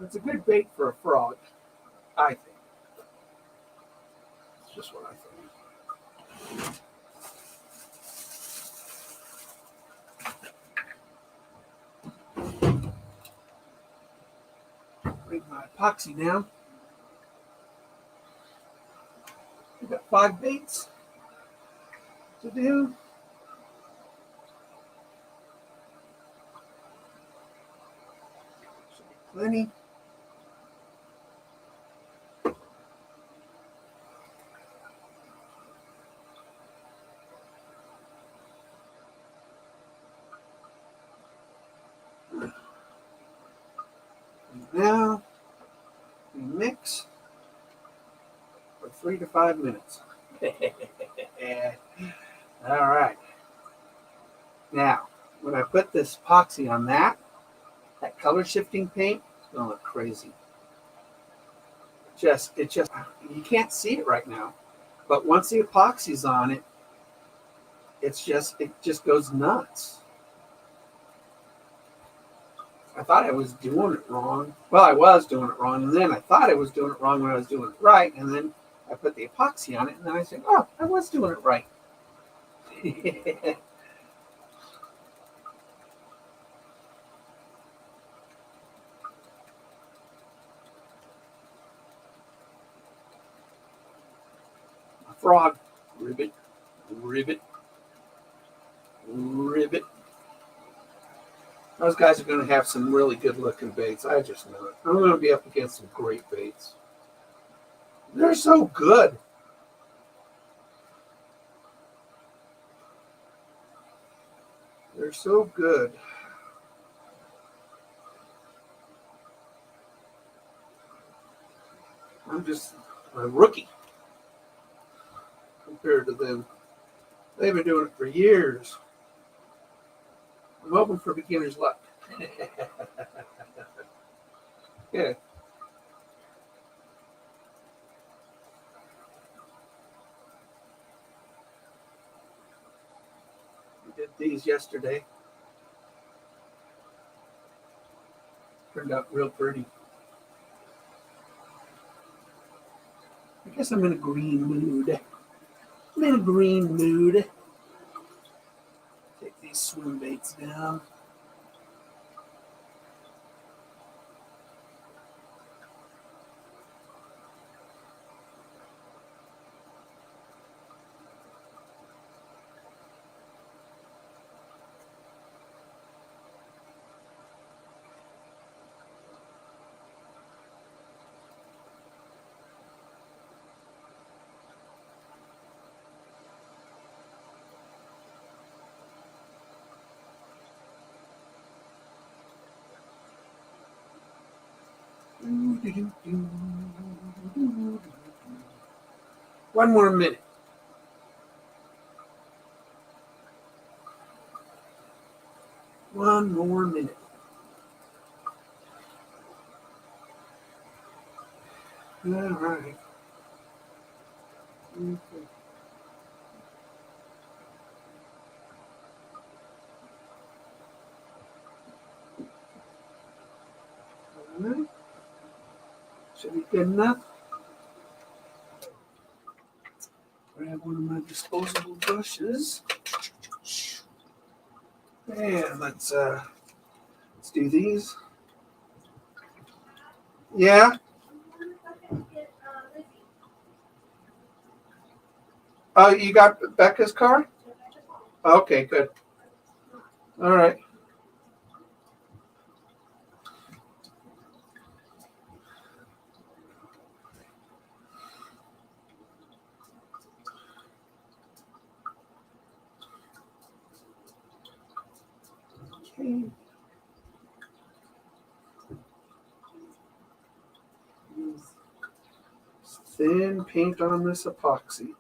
It's a good bait for a frog, I think. It's just what I think. Bring my epoxy down. We've got 5 baits to do. Should be plenty. And now we mix for 3 to 5 minutes. All right. Now, when I put this epoxy on that color shifting paint, it's gonna look crazy. It just, you can't see it right now, but once the epoxy's on it, it just goes nuts. I thought I was doing it wrong. Well, I was doing it wrong, and then I thought I was doing it wrong when I was doing it right, and then I put the epoxy on it, and then I said, oh, I was doing it right. Frog, ribbit, ribbit, ribbit. Those guys are going to have some really good looking baits. I just know it. I'm going to be up against some great baits. They're so good. They're so good. I'm just a rookie compared to them. They've been doing it for years. I'm hoping for beginner's luck. Yeah. We did these yesterday. Turned out real pretty. I guess I'm in a green mood. I'm in a green mood. Take these swim baits down. One more minute. One more minute. All right. Okay. All right. Should be good enough. Grab one of my disposable brushes. And let's do these. Yeah. Oh, you got Becca's car? Okay, good. All right. Okay. Thin paint on this epoxy.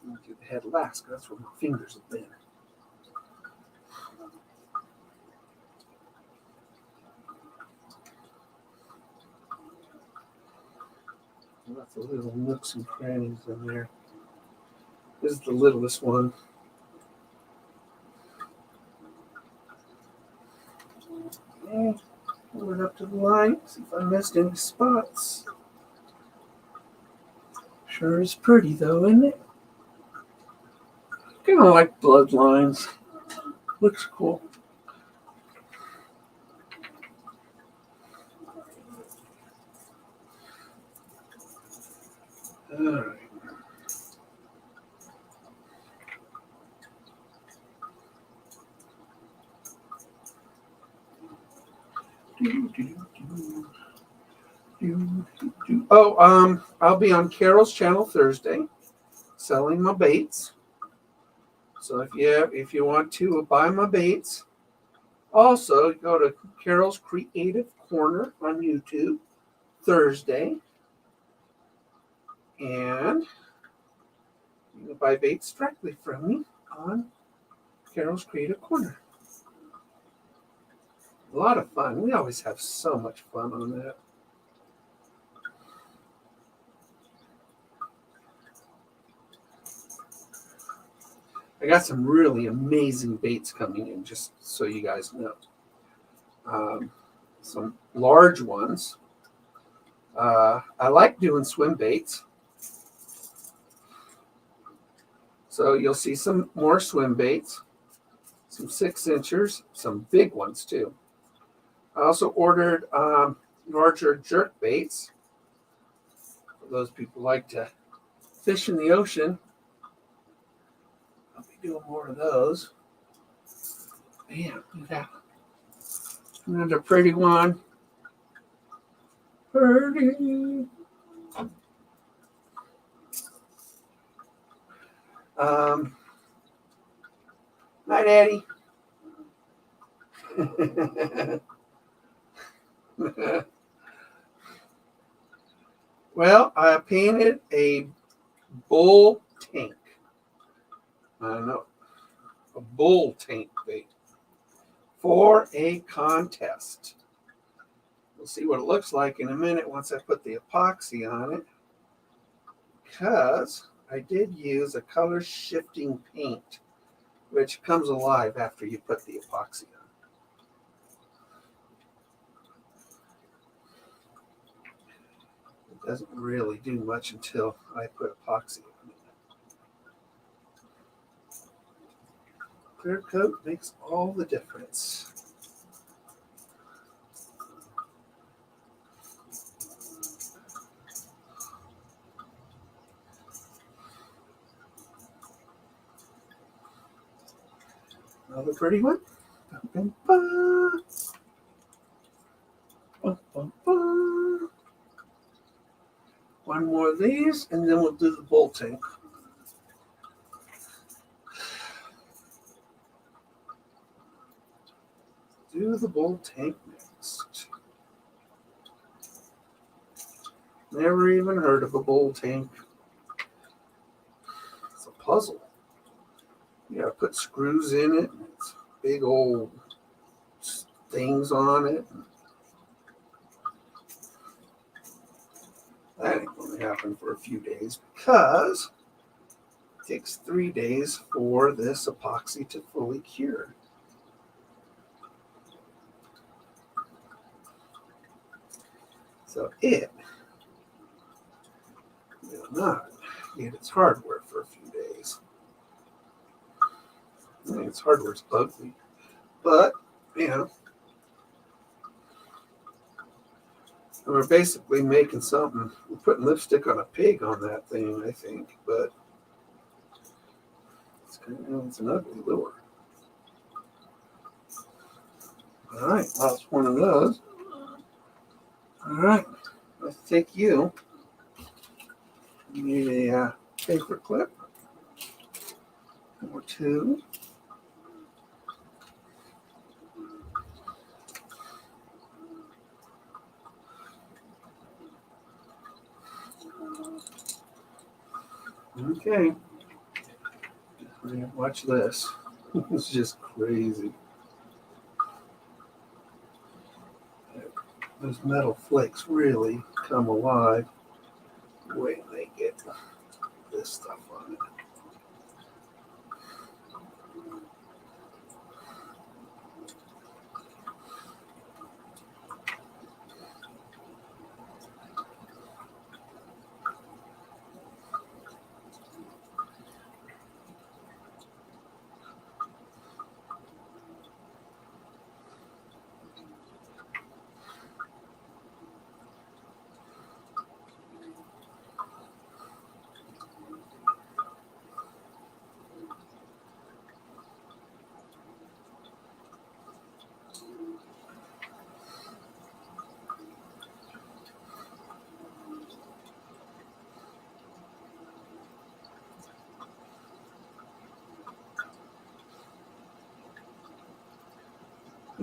I'll do the head last, 'cause that's where my fingers have been. Lots of little nooks and crannies in there. This is the littlest one. Okay. Pull it up to the line, see if I missed any spots. Sure is pretty though, isn't it? Kind of like bloodlines. Looks cool. All right. Oh, I'll be on Carol's channel Thursday, selling my baits. So if you want to buy my baits, also go to Carol's Creative Corner on YouTube Thursday, and you can buy baits directly from me on Carol's Creative Corner. A lot of fun. We always have so much fun on that. I got some really amazing baits coming in, just so you guys know. Some large ones. I like doing swim baits. So you'll see some more swim baits, some 6-inchers, some big ones too. I also ordered larger jerk baits. For those people who like to fish in the ocean, I'll be doing more of those. Man, look at that. Another pretty one. Pretty. Night, Eddie. Well, I painted a bull tank. No, a bull tank bait for a contest. We'll see what it looks like in a minute once I put the epoxy on it, because I did use a color shifting paint, which comes alive after you put the epoxy on. It doesn't really do much until I put epoxy on it. Clear coat makes all the difference. Another pretty one. one more of these, and then we'll do the bull tank. Do the bull tank next. Never even heard of a bull tank. It's a puzzle. You gotta put screws in it. It's big old things on it. That ain't going to happen for a few days because it takes 3 days for this epoxy to fully cure. So it will not get its hardware for a few days. I mean, its hardware's ugly, but we're basically making something. We're putting lipstick on a pig on that thing, I think, but it's an ugly lure. All right, lost one of those. All right, let's take you. You need a paper clip or two. Okay. Watch this. It's just crazy. Those metal flakes really come alive when they get this stuff on it.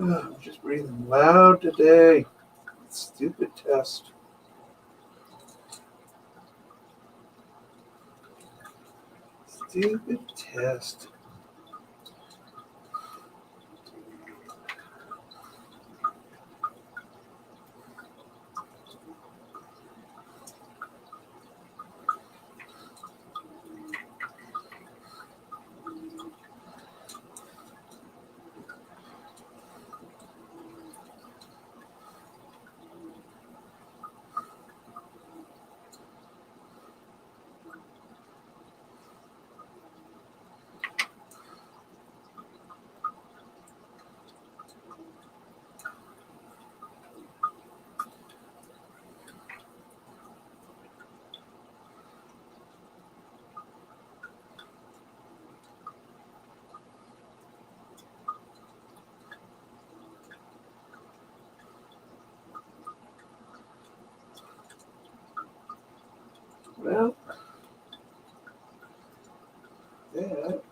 I'm just breathing loud today. Stupid test. Stupid test. Well, that.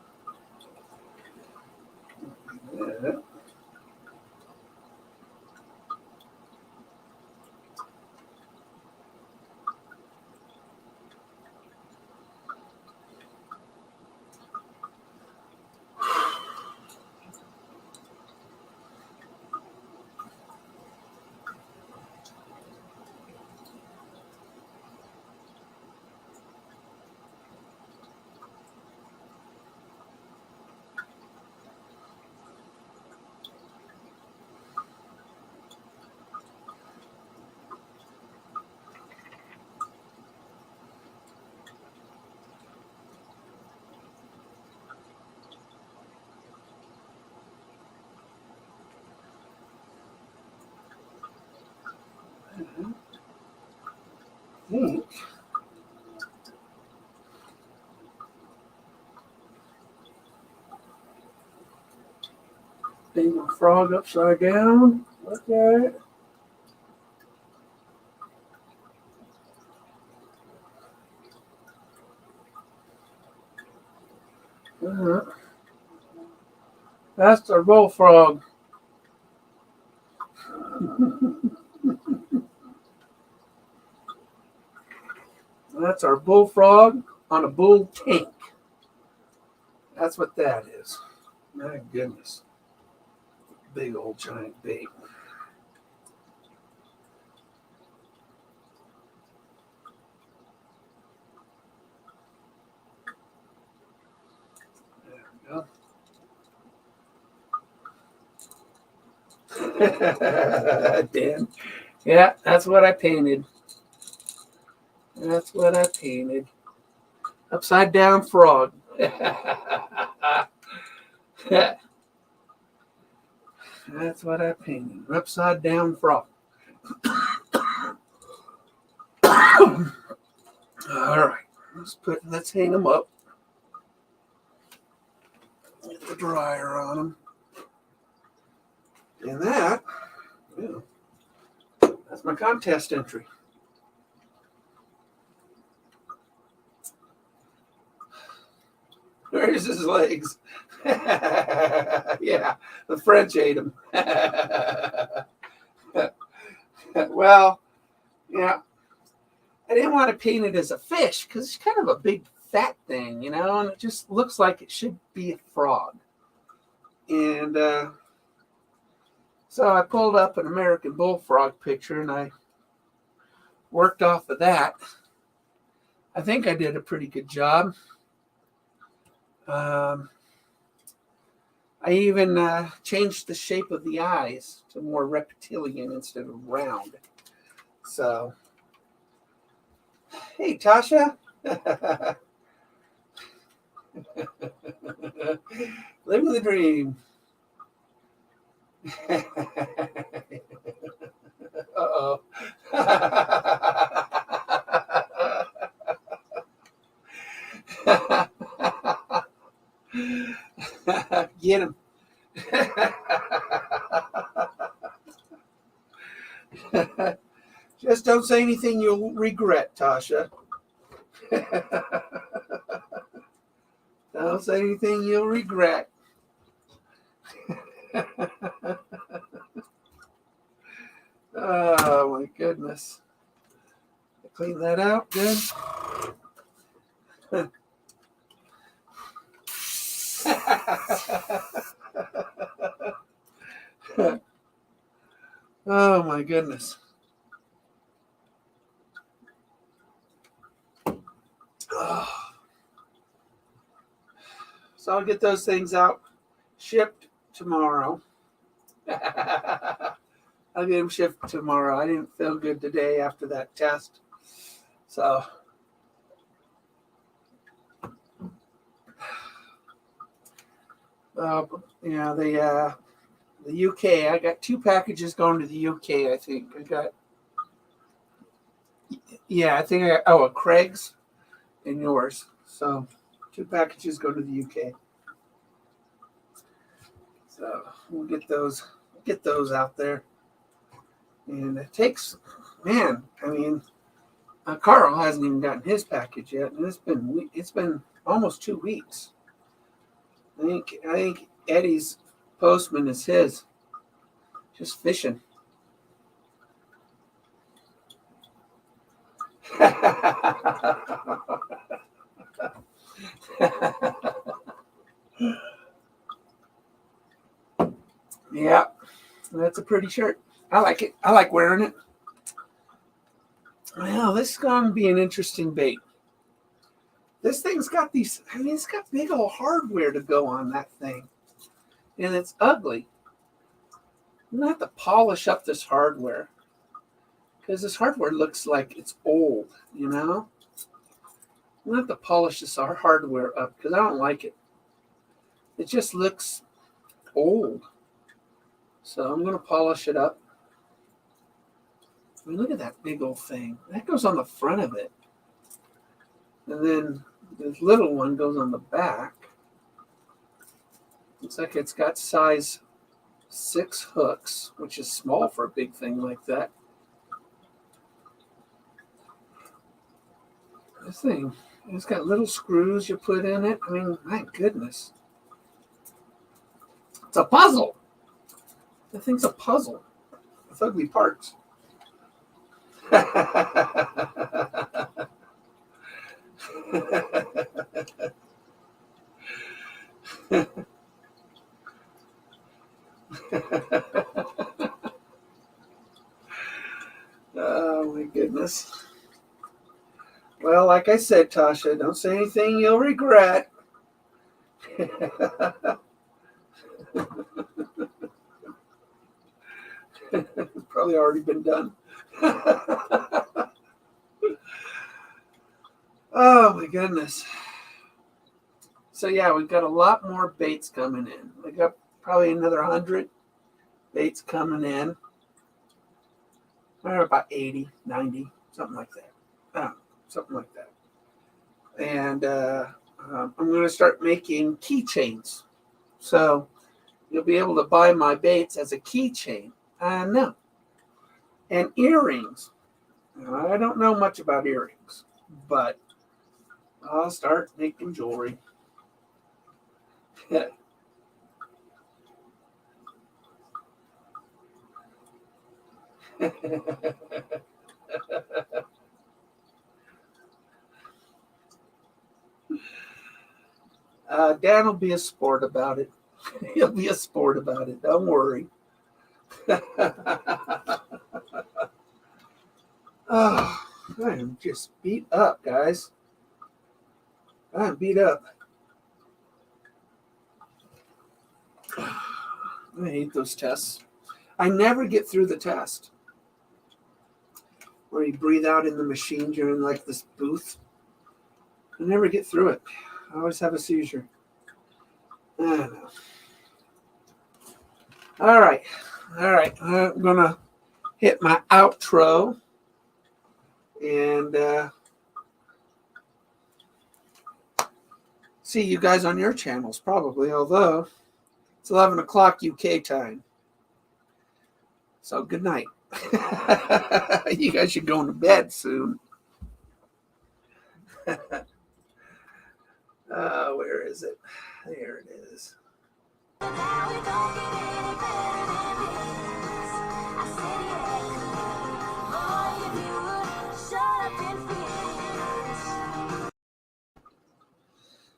I think leave a frog upside down. Look at it. That's our bullfrog. That's our bullfrog on a bull tank. That's what that is. My goodness. Big old giant bait. There we go. Dan. Yeah, that's what I painted. That's what I painted. Upside down frog. That's what I painted. Upside down frog. All right. Let's hang them up. Get the dryer on them. And that, yeah, that's my contest entry. Where's his legs? Yeah, the French ate him. Well, yeah, I didn't want to paint it as a fish because it's kind of a big fat thing, you know, and it just looks like it should be a frog. And so I pulled up an American bullfrog picture and I worked off of that. I think I did a pretty good job. I even changed the shape of the eyes to more reptilian instead of round. So, hey, Tasha. Living the dream. Uh-oh. Get him. Just don't say anything you'll regret, Tasha. Don't say anything you'll regret. Oh, my goodness. Clean that out good. Oh, my goodness. Oh. So I'll get those things out, shipped tomorrow. I'll get them shipped tomorrow. I didn't feel good today after that test. So, the UK, I got 2 packages going to the UK, I think. A Craig's and yours. So, 2 packages go to the UK. So, we'll get those out there. And it takes, man, I mean, Carl hasn't even gotten his package yet, and it's been almost 2 weeks. I think Eddie's postman is his, just fishing. Yeah, that's a pretty shirt. I like it. I like wearing it. Well, this is going to be an interesting bait. This thing's got it's got big old hardware to go on that thing. And it's ugly. I'm going to have to polish up this hardware. Because this hardware looks like it's old, you know? I'm going to have to polish this hardware up because I don't like it. It just looks old. So I'm going to polish it up. I mean, look at that big old thing. That goes on the front of it. And then this little one goes on the back. Looks like it's got size 6 hooks, which is small for a big thing like that. This thing It's got little screws you put in it. I mean, my goodness. It's a puzzle. The thing's a puzzle with ugly parts. Oh my goodness. Well, like I said, Tasha, don't say anything you'll regret. It's probably already been done. Oh my goodness. So yeah, we've got a lot more baits coming in. We got probably another 100 baits coming in. Or about 80, 90, something like that. Something like that. And I'm going to start making keychains. So you'll be able to buy my baits as a keychain. No. And earrings. I don't know much about earrings, but I'll start making jewelry. Dan will be a sport about it. He'll be a sport about it. Don't worry. Oh, I am just beat up, guys. I'm beat up. I hate those tests. I never get through the test. Where you breathe out in the machine during like this booth. I never get through it. I always have a seizure. I don't know. All right. I'm going to hit my outro. And see you guys on your channels probably, although it's 11 o'clock UK time. So good night. You guys should go to bed soon. Where is it? There it is.